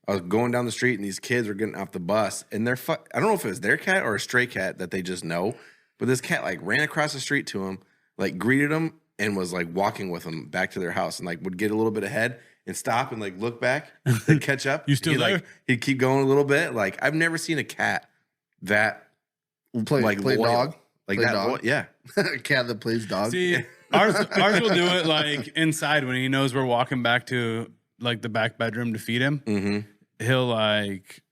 I was going down the street, and these kids were getting off the bus, and I don't know if it was their cat or a stray cat that they just know, but this cat like ran across the street to him, like greeted him, and was like walking with him back to their house, and like would get a little bit ahead and stop and like look back and catch up. You still there? Like he'd keep going a little bit. Like I've never seen a cat that Play loyal. dog. Like Play that. dog. Yeah. A cat that plays dog. See, ours will do it like inside when he knows we're walking back to like the back bedroom to feed him. Mm-hmm. He'll like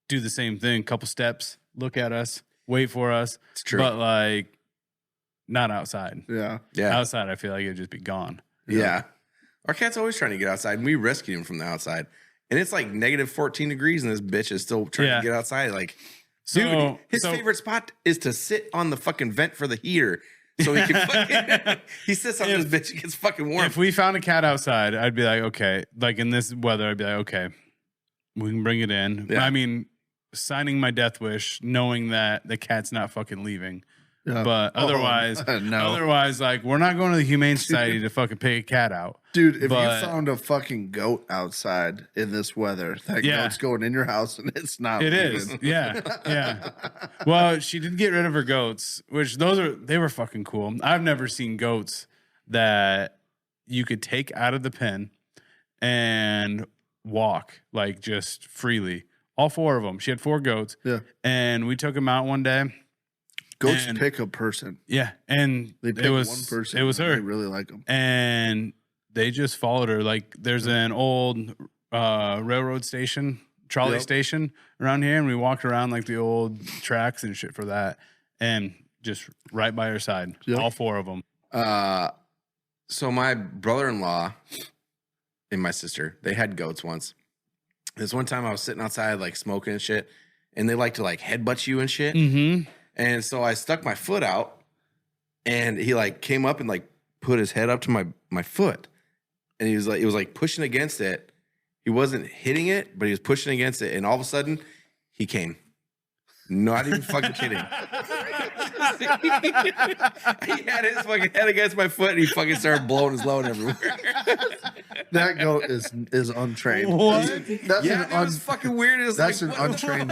do the same thing, couple steps, look at us, wait for us. It's true. But like not outside. Yeah. Yeah. Outside, I feel like it'd just be gone. Yeah. Our cat's always trying to get outside, and we rescued him from the outside. And it's like negative 14 degrees, and this bitch is still trying to get outside. Like, dude, his favorite spot is to sit on the fucking vent for the heater. So he can fucking, he sits on this bitch, he gets fucking warm. If we found a cat outside, I'd be like, okay, like in this weather, I'd be like, okay, we can bring it in. Yeah. I mean, signing my death wish, knowing that the cat's not fucking leaving. Yeah. But otherwise, no. otherwise, like we're not going to the Humane Society to fucking pick a cat out. Dude, if But- you found a fucking goat outside in this weather, that goat's going in your house and it's not. It leaving. is, yeah. Well, she did get rid of her goats, which they were fucking cool. I've never seen goats that you could take out of the pen and walk like just freely. All 4 of them. She had 4 goats. Yeah. And we took them out one day. Goats And- pick a person. Yeah, and They pick it was one person. It was and her. They really like them. And they just followed her. Like there's an old railroad station, trolley Yep. station around here, and we walked around like the old tracks and shit for that, and just right by her side, Yep. all 4 of them. So my brother-in-law and my sister, they had goats once. This one time I was sitting outside like smoking and shit, and they like to like headbutt you and shit. Mm-hmm. And so I stuck my foot out, and he like came up and like put his head up to my foot, and he was like pushing against it. He wasn't hitting it, but he was pushing against it, and all of a sudden he came. Not even fucking kidding. He had his fucking head against my foot, and he fucking started blowing his load everywhere. That goat is untrained. What? That's Yeah, an that was fucking weird. It was that's like, an what- untrained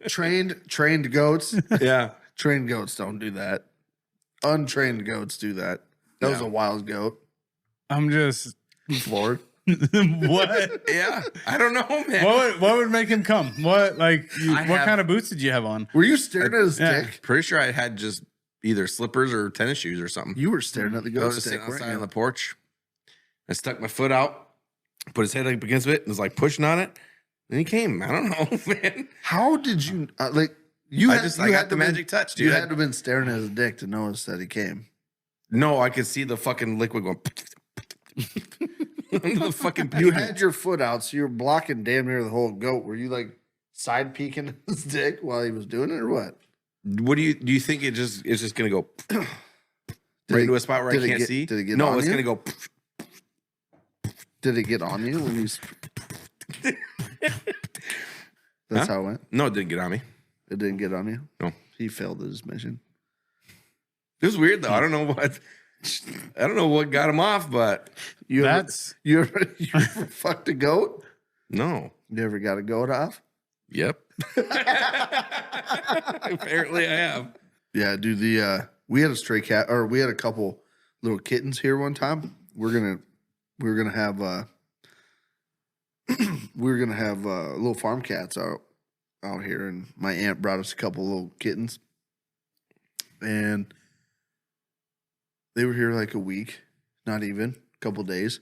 goat. Trained goats. Yeah. Trained goats don't do that. Untrained goats do that. That was Yeah. a wild goat. I'm just Floored. what? Yeah. I don't know, man. What would make him come? What like I what have- kind of boots did you have on? Were you staring at his Yeah. dick? Pretty sure I had just either slippers or tennis shoes or something. You were staring at the I goat was just stick, sitting weren't outside you? on the porch. I stuck my foot out, put his head up against it, and was like pushing on it. And he came. I don't know, man. How did you like? You I had, just you I had got the to been- magic touch, dude. You had to have been staring at his dick to notice that he came. No, I could see the fucking liquid going. The fucking You pavement. had your foot out, so you were blocking damn near the whole goat. Were you like side peeking his dick while he was doing it, or what? What do you think it's just gonna go Did right it- into a spot where I did it can't get- see? did it get no, on it's you? gonna go. Did it get on you when you? That's how it went. No, it didn't get on me. It didn't get on you. No. He failed his mission. It was weird though. I don't know what got him off, but You ever, That's you ever fucked a goat? no. You ever got a goat off? Yep. Apparently, I have. Yeah, dude. We had a stray cat, or we had a couple little kittens here one time. We were gonna have little farm cats out here, and my aunt brought us a couple little kittens, and they were here like a week, not even a couple days.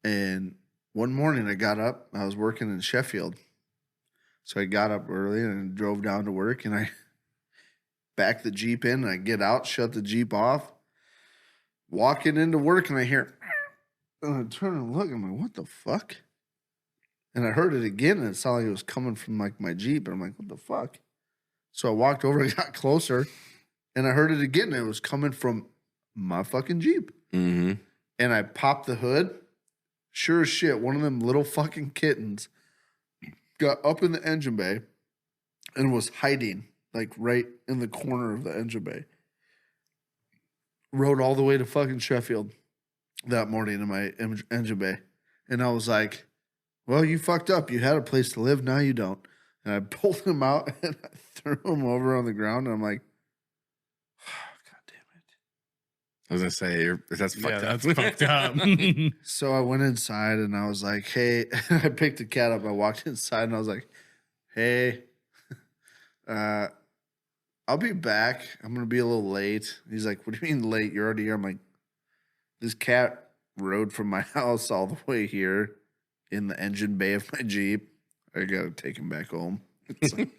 And one morning I got up. I was working in Sheffield, so I got up early and drove down to work, and I back the Jeep in, and I get out, shut the Jeep off, walking into work, and I hear, and I turn and look, I'm like, what the fuck? And I heard it again, and it sounded like it was coming from like my Jeep, and I'm like, what the fuck? So I walked over, I got closer, and I heard it again, and it was coming from my fucking Jeep. Mm-hmm. And I popped the hood, Sure as shit, one of them little fucking kittens got up in the engine bay and was hiding like right in the corner of the engine bay. Rode all the way to fucking Sheffield that morning in my engine bay. And I was like, well, you fucked up. You had a place to live. Now you don't. And I pulled him out and I threw him over on the ground. And I'm like, oh, God damn it. I was going to say, that's fucked up. That's fucked up. So I went inside and I was like, hey, I picked the cat up. I walked inside and I was like, hey, I'll be back. I'm going to be a little late. He's like, what do you mean late? You're already here. I'm like, this cat rode from my house all the way here in the engine bay of my Jeep. I got to take him back home. It's like,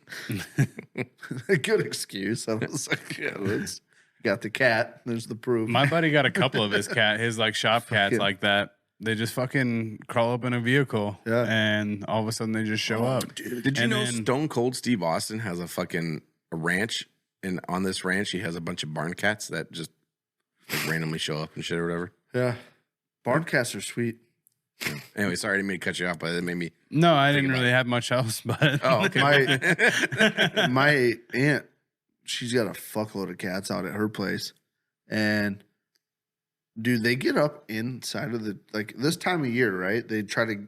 a good excuse. I was like, yeah, let's got the cat. There's the proof. My buddy got a couple of his like shop cats like that. They just fucking crawl up in a vehicle, and all of a sudden they just show up. Dude. Did you know Stone Cold Steve Austin has a ranch, and on this ranch he has a bunch of barn cats that just like randomly show up and shit or whatever? Yeah. Barn cats are sweet. Anyway, sorry, I didn't mean to cut you off, but it made me. No, I didn't really have much else, but My aunt, she's got a fuckload of cats out at her place, and dude, they get up inside of the like this time of year, right? They try to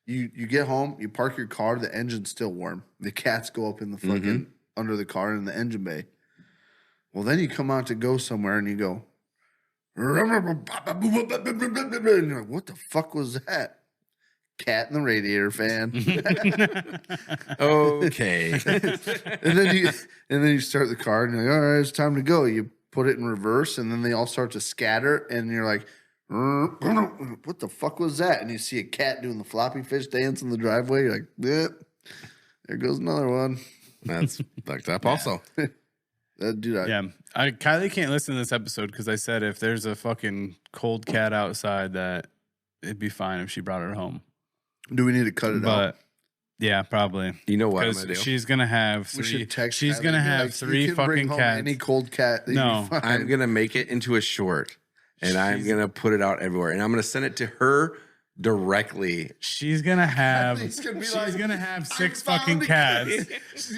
you get home, you park your car, the engine's still warm. The cats go up in the fucking under the car in the engine bay. Well, then you come out to go somewhere and you go, and you're like, what the fuck was that? Cat in the radiator fan. Okay. and then you start the car and you're like, all right, it's time to go. You put it in reverse and then they all start to scatter and you're like, what the fuck was that? And you see a cat doing the floppy fish dance in the driveway. You're like, yep, there goes another one. That's fucked up also. Kylie can't listen to this episode because I said if there's a fucking cold cat outside that it'd be fine if she brought her home. Do we need to cut it out? Yeah, probably. You know what I'm gonna do? She's gonna have three. She's gonna have three fucking cats. Any cold cat? No, I'm gonna make it into a short, and I'm gonna put it out everywhere, and I'm gonna send it to her directly. She's gonna have. It's gonna be she's gonna have 6 fucking cats.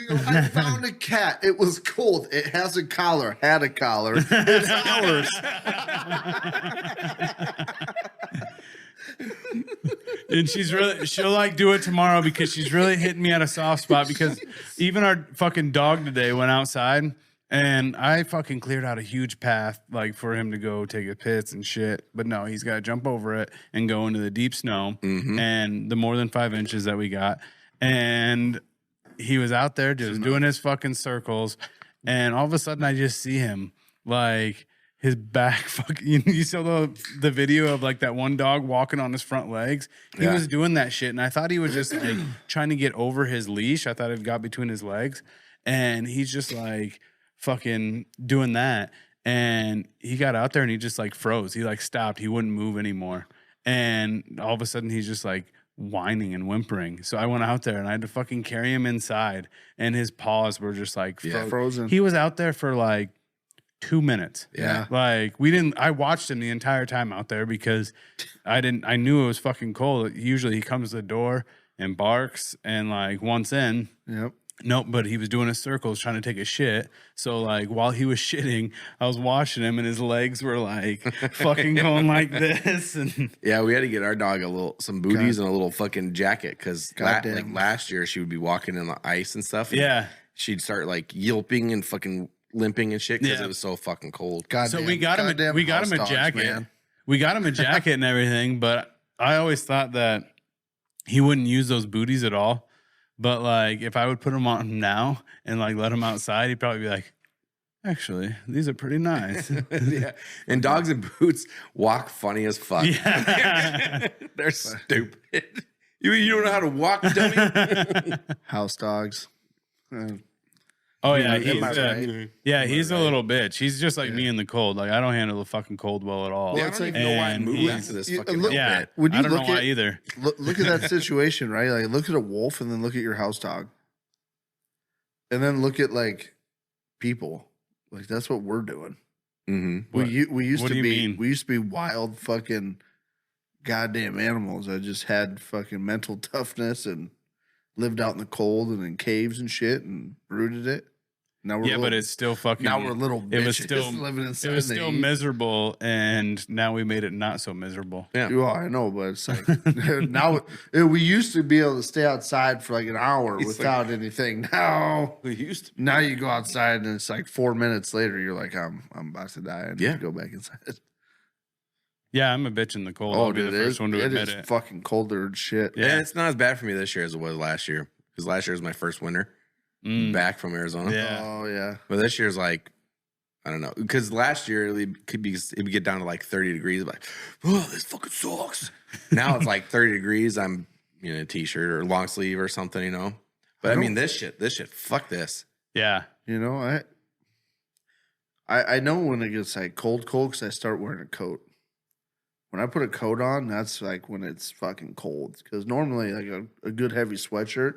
I found a cat. It was cold. It has a collar. Had a collar. It's ours. And she'll like do it tomorrow because she's really hitting me at a soft spot because even our fucking dog today went outside and I fucking cleared out a huge path like for him to go take a piss and shit. But no, he's got to jump over it and go into the deep snow and the more than 5 inches that we got. And he was out there just doing his fucking circles. And all of a sudden I just see him like his back fucking, you saw the video of like that one dog walking on his front legs. He was doing that shit. And I thought he was just like trying to get over his leash. I thought it got between his legs. And he's just like fucking doing that. And he got out there and he just like froze. He like stopped. He wouldn't move anymore. And all of a sudden he's just like whining and whimpering. So I went out there and I had to fucking carry him inside. And his paws were just like frozen. He was out there for like 2 minutes. Yeah. Like I watched him the entire time out there because I knew it was fucking cold. Usually he comes to the door and barks and like once in. Yep. Nope, but he was doing his circles trying to take a shit. So like while he was shitting, I was watching him and his legs were like fucking going like this. And yeah, we had to get our dog some booties and a little fucking jacket because like last year she would be walking in the ice and stuff. And she'd start like yelping and fucking limping and shit because it was so fucking cold. So we got him a jacket. Man. We got him a jacket and everything, but I always thought that he wouldn't use those booties at all. But like if I would put him on now and like let him outside, he'd probably be like, actually, these are pretty nice. Yeah. And dogs in boots walk funny as fuck. Yeah. They're stupid. You don't know how to walk, dummy? House dogs. Oh yeah, he's a little bitch. He's just like me in the cold. Like I don't handle the fucking cold well at all. Well, I don't even know why I moved into this fucking yeah. When you I don't know why either. Look at that situation, right? Like look at a wolf and then look at your house dog. And then look at like people. Like that's what we're doing. Mm-hmm. We used to be wild fucking goddamn animals. I just had fucking mental toughness and lived out in the cold and in caves and shit and rooted it. Now we're but it's still fucking. now we're little bitches It was still living inside. It was the still heat. miserable, and now we made it not so miserable. Yeah. Well, I know, but it's like now we used to be able to stay outside for like an hour It's without anything. Now, We used to. now you go outside and it's like 4 minutes later. You're like, I'm about to die. I need Yeah. to go back inside. Yeah, I'm a bitch in the cold. Oh, I'll be dude, the first one to it admit is it. fucking colder and shit. Yeah. Yeah, it's not as bad for me this year as it was last year. Because last year was my first winter back from Arizona. Yeah. Oh yeah. But this year's like, I don't know. Because last year it would get down to like 30 degrees. I'm like, oh, this fucking sucks. Now it's like 30 degrees. I'm in a t-shirt or long sleeve or something, you know. But I mean, this shit, fuck this. Yeah. You know, I know when it gets like cold because I start wearing a coat. When I put a coat on, that's like when it's fucking cold. Because normally, like a good heavy sweatshirt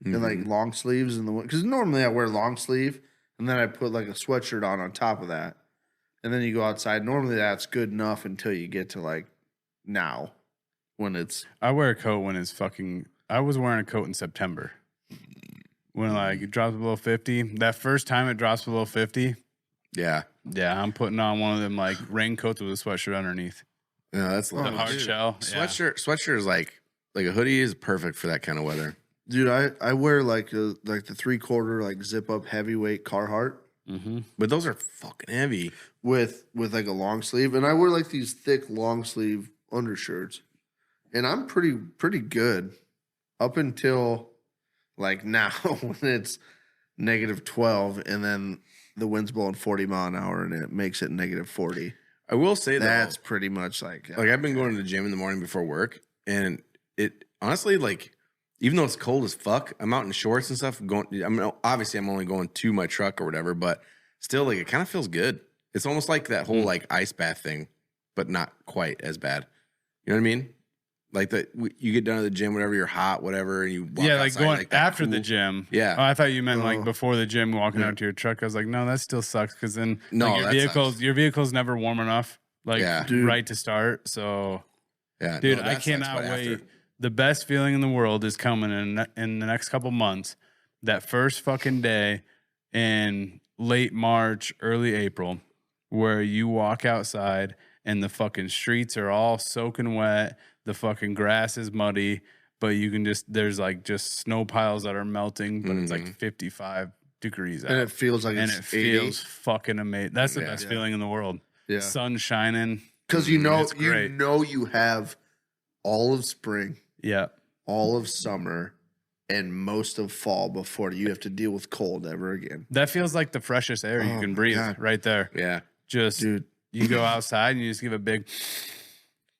and like long sleeves in the winter. Because normally I wear long sleeve and then I put like a sweatshirt on top of that. And then you go outside. Normally that's good enough until you get to like now when it's. I wear a coat when it's fucking. I was wearing a coat in September when like it drops below 50. That first time it drops below 50. Yeah. Yeah, I'm putting on one of them like raincoats with a sweatshirt underneath. Yeah, that's The hard dude, shell. Yeah. Sweatshirt is like a hoodie is perfect for that kind of weather. Dude, I wear like the 3/4 like zip up heavyweight Carhartt. Mm-hmm. But those are fucking heavy. with like a long sleeve, and I wear like these thick long sleeve undershirts, and I'm pretty good up until like now when it's -12 and then the wind's blowing 40 mile an hour and it makes it -40. I will say That's though, pretty much like I've been going to the gym in the morning before work, and it honestly, like, even though it's cold as fuck, I'm out in shorts and stuff. Obviously I'm only going to my truck or whatever, but still, like, it kind of feels good. It's almost like that whole like ice bath thing, but not quite as bad. You know what I mean? Like you get done at the gym, whatever, you're hot, whatever, and you walk Yeah, like outside, going like, that after cool- the gym. Yeah. Oh, I thought you meant like Oh. before the gym, walking Yeah. out to your truck. I was like, no, that still sucks because then No, like, that sucks. your vehicle's never warm enough, like Yeah. Dude. right to start. So, Yeah, dude, no, I that sucks, cannot but wait. after- The best feeling in the world is coming in the next couple months. That first fucking day in late March, early April, where you walk outside and the fucking streets are all soaking wet. The fucking grass is muddy, but you can there's like just snow piles that are melting, but it's like 55 degrees out. and it feels like And it's it 80. feels fucking amazing. That's the Yeah. best feeling in the world. Yeah, Sun shining. because It's great. you have all of spring, Yeah. all of summer, and most of fall before you have to deal with cold ever again. That feels like the freshest air you Oh can my breathe God. right there. Yeah. Just Dude, you go outside and you just give a big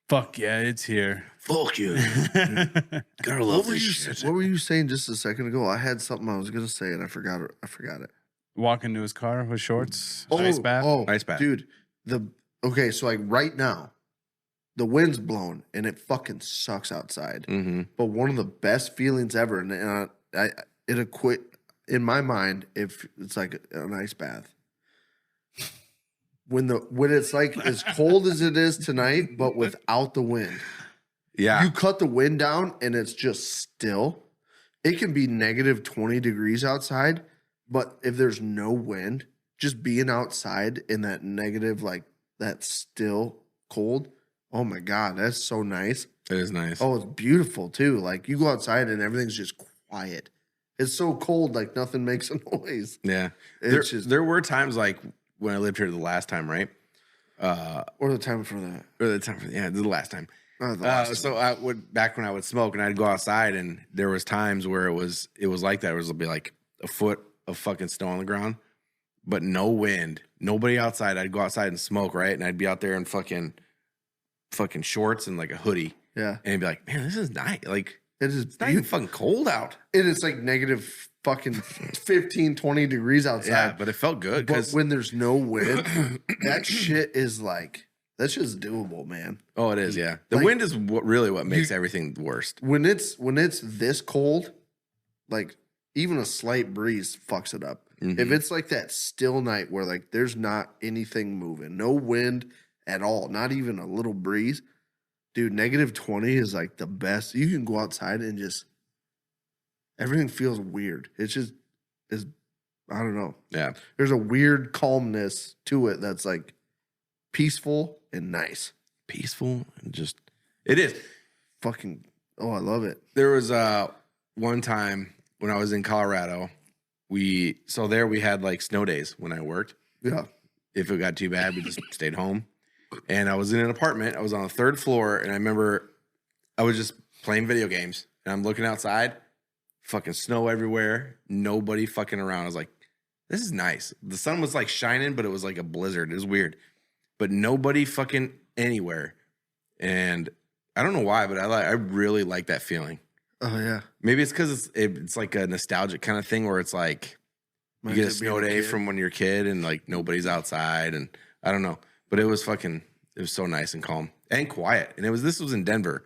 fuck yeah, it's here. Fuck you. Gotta what were you saying just a second ago? I had something I was gonna say and I forgot it. Walk into his car with shorts, ice bath. Ice bath. Dude. Okay, so like right now, the wind's blowing and it fucking sucks outside. Mm-hmm. But one of the best feelings ever, and it equate in my mind if it's like an ice bath. When it's like as cold as it is tonight, but without the wind. Yeah. You cut the wind down and it's just still. It can be -20 degrees outside, but if there's no wind, just being outside in that negative, like that still cold. Oh my God, that's so nice. It is nice. Oh, it's beautiful too. Like you go outside and everything's just quiet. It's so cold, like nothing makes a noise. Yeah. It's just There were times like when I lived here the last time, right? or the time for that. Or the last time. The last time. So I would back when I would smoke and I'd go outside and there was times where it was like that. It was be like a foot of fucking snow on the ground, but no wind, nobody outside. I'd go outside and smoke, right? And I'd be out there in fucking shorts and like a hoodie, Yeah, and I'd be like, man, this is nice. Like it is. it's not even fucking cold out. It is like negative fucking 15, 20 degrees outside. Yeah, but it felt good But because when there's no wind, that shit is like that's just doable, man. oh, it is. Yeah, the Like, wind is really what makes everything worst. When it's this cold, like even a slight breeze fucks it up. Mhm. If it's like that still night where like there's not anything moving, no wind at all, not even a little breeze, Dude, -20 is like the best. You can go outside and just everything feels weird. It's just is I don't know. Yeah. There's a weird calmness to it that's like peaceful and nice. Peaceful and just it is. Fucking I love it. There was one time when I was in Colorado, we had like snow days when I worked. Yeah. If it got too bad, we just stayed home. And I was in an apartment. I was on the 3rd floor, and I remember I was just playing video games, and I'm looking outside, fucking snow everywhere, nobody fucking around. I was like, this is nice. The sun was like shining, but it was like a blizzard. It was weird. But nobody fucking anywhere. And I don't know why, but I really like that feeling. Oh yeah. Maybe it's because it's like a nostalgic kind of thing where it's like you get a snow day from when you're a kid and like nobody's outside, and I don't know. But it was so nice and calm and quiet. And this was in Denver,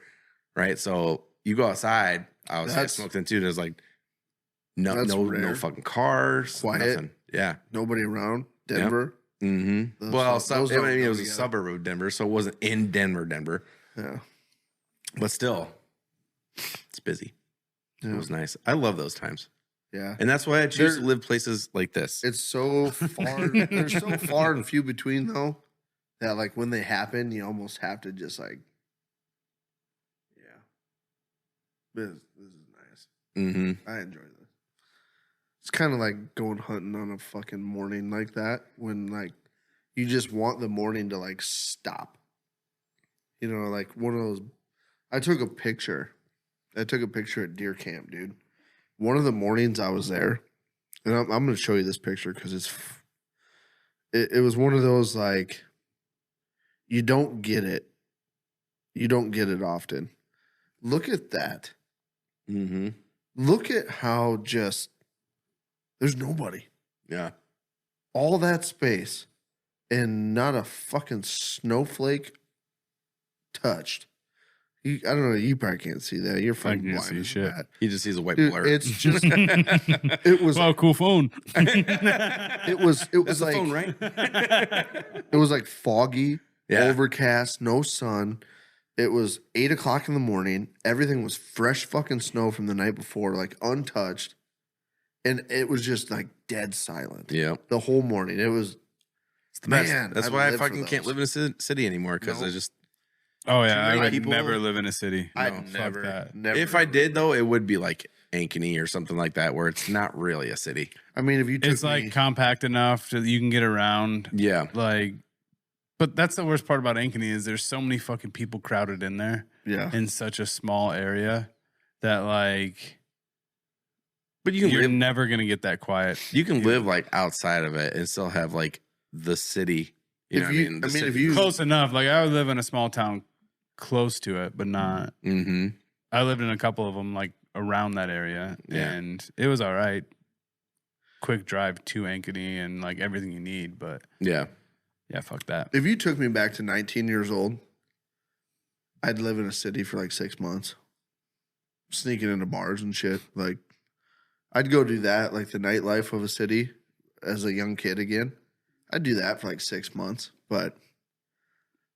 right? So you go outside, I was smoked in too. There's like no fucking cars. Quiet. Nothing. Yeah. Nobody around. Denver. Yep. Mm-hmm. It was a suburb of Denver, so it wasn't in Denver. Yeah. But still, it's busy. Yeah. It was nice. I love those times. Yeah. And that's why I choose to live places like this. It's so far. They're so far and few between though. That like when they happen, you almost have to just like, yeah, this is nice. Mm-hmm. I enjoy this. It's kind of like going hunting on a fucking morning like that when like you just want the morning to like stop. You know, like one of those. I took a picture at deer camp, dude. One of the mornings I was there, and I'm going to show you this picture because it was one of those like. You don't get it. You don't get it often. Look at that. Mm-hmm. Look at how just there's nobody. Yeah. All that space and not a fucking snowflake touched. I don't know. You probably can't see that. You're fucking blind. See as shit. that. He just sees a white Dude, blur. it's just. It was. Wow, cool phone. It was That's like the phone, right? it was like foggy. Yeah. Overcast, no sun. It was 8:00 in the morning. Everything was fresh fucking snow from the night before, like untouched. And it was just like dead silent. Yeah. The whole morning. It was It's the best. Man, That's I why I live for fucking can't those. live in a city anymore because No. I just. Oh yeah, I many would people- never live in a city. I'd No, fuck never, that. never. If I did though, it would be like Ankeny or something like that, where it's not really a city. I mean, if you took It's like me, compact enough that you can get around. Yeah. Like, but that's the worst part about Ankeny is there's so many fucking people crowded in there yeah, in such a small area that like But you can you're live. never gonna get that quiet. You can live like outside of it and still have like the city. You know what I mean? if you, Close enough. Like I would live in a small town close to it, but not. Mm-hmm. I lived in a couple of them like around that area, Yeah. and it was all right. Quick drive to Ankeny and like everything you need, but Yeah. yeah, fuck that. if you took me back to 19 years old, I'd live in a city for like 6 months, sneaking into bars and shit. Like, I'd go do that, like the nightlife of a city as a young kid again. I'd do that for like 6 months, but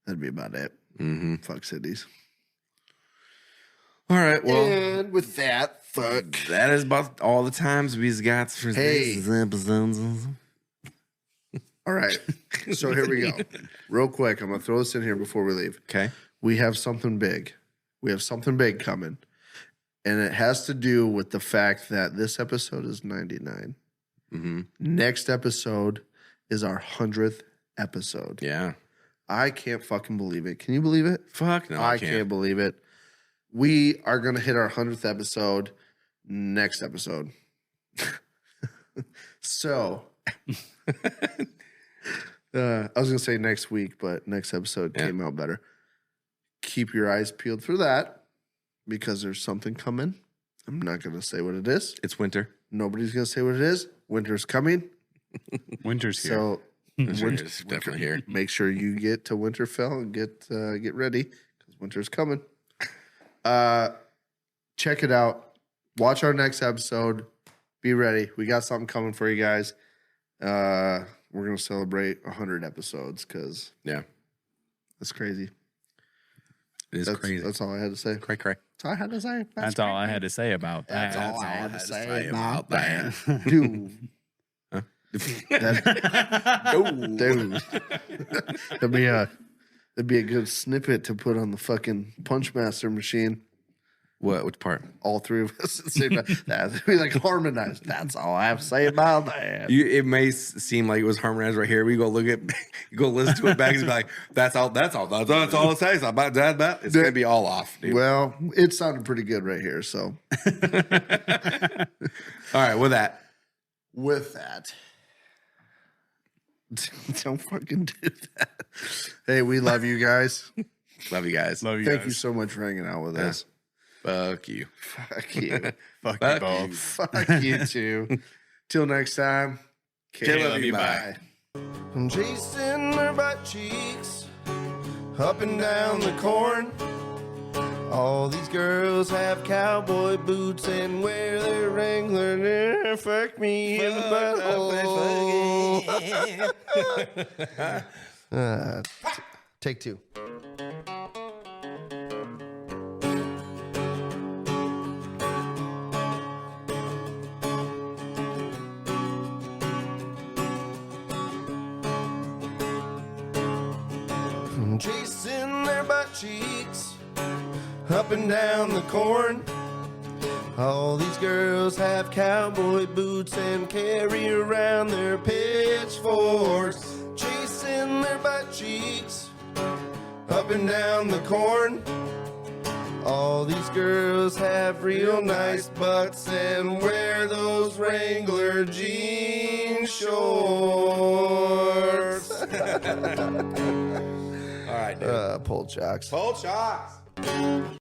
that'd be about it. Mm-hmm. Fuck cities. All right. Well, And with that, fuck. that is about all the times we've got for Hey. this episode. All right. So here we go. Real quick, I'm going to throw this in here before we leave. Okay. We have something big. We have something big coming. And it has to do with the fact that this episode is 99. Mm-hmm. Next episode is our 100th episode. Yeah. I can't fucking believe it. Can you believe it? Fuck no. I can't believe it. We are going to hit our 100th episode next episode. So, I was going to say next week, but next episode came out better. Keep your eyes peeled for that because there's something coming. I'm not going to say what it is. It's winter. Nobody's going to say what it is. Winter's coming. Winter's here. So, Winter's definitely here. make sure you get to Winterfell and get ready because winter's coming. Check it out. Watch our next episode. Be ready. We got something coming for you guys. We're gonna celebrate 100 episodes because Yeah. that's crazy. It is crazy. That's all I had to say. Cray cray. That's all I had to say. That's all I had to say about that. That's all I had to say about that. that. Dude. Huh? Dude. That'd be a good snippet to put on the fucking Punchmaster machine. What? Which part? All three of us at the same time. That'd be like harmonized. That's all I have to say about that. It may seem like it was harmonized right here. We go look at, you go listen to it back and be like, that's all it says about that. It's gonna be all off, dude. Well, it sounded pretty good right here. So, All right, with that, don't fucking do that. Hey, we love you guys. love you guys. Love you Thank guys. you so much for hanging out with us. Fuck you. Fuck you. Fuck Fuck you both. you. Fuck you too. Till next time. KLYB, bye. I'm chasing her butt cheeks up and down the corn. All these girls have cowboy boots and wear their Wrangler. Fuck me in the butthole. Take two. I'm chasing their butt cheeks up and down the corn. All these girls have cowboy boots and carry around their pitchforks. Chasing their butt cheeks up and down the corn. All these girls have real nice butts and wear those Wrangler jean shorts. All right, dude. Pull jocks. Pull shots.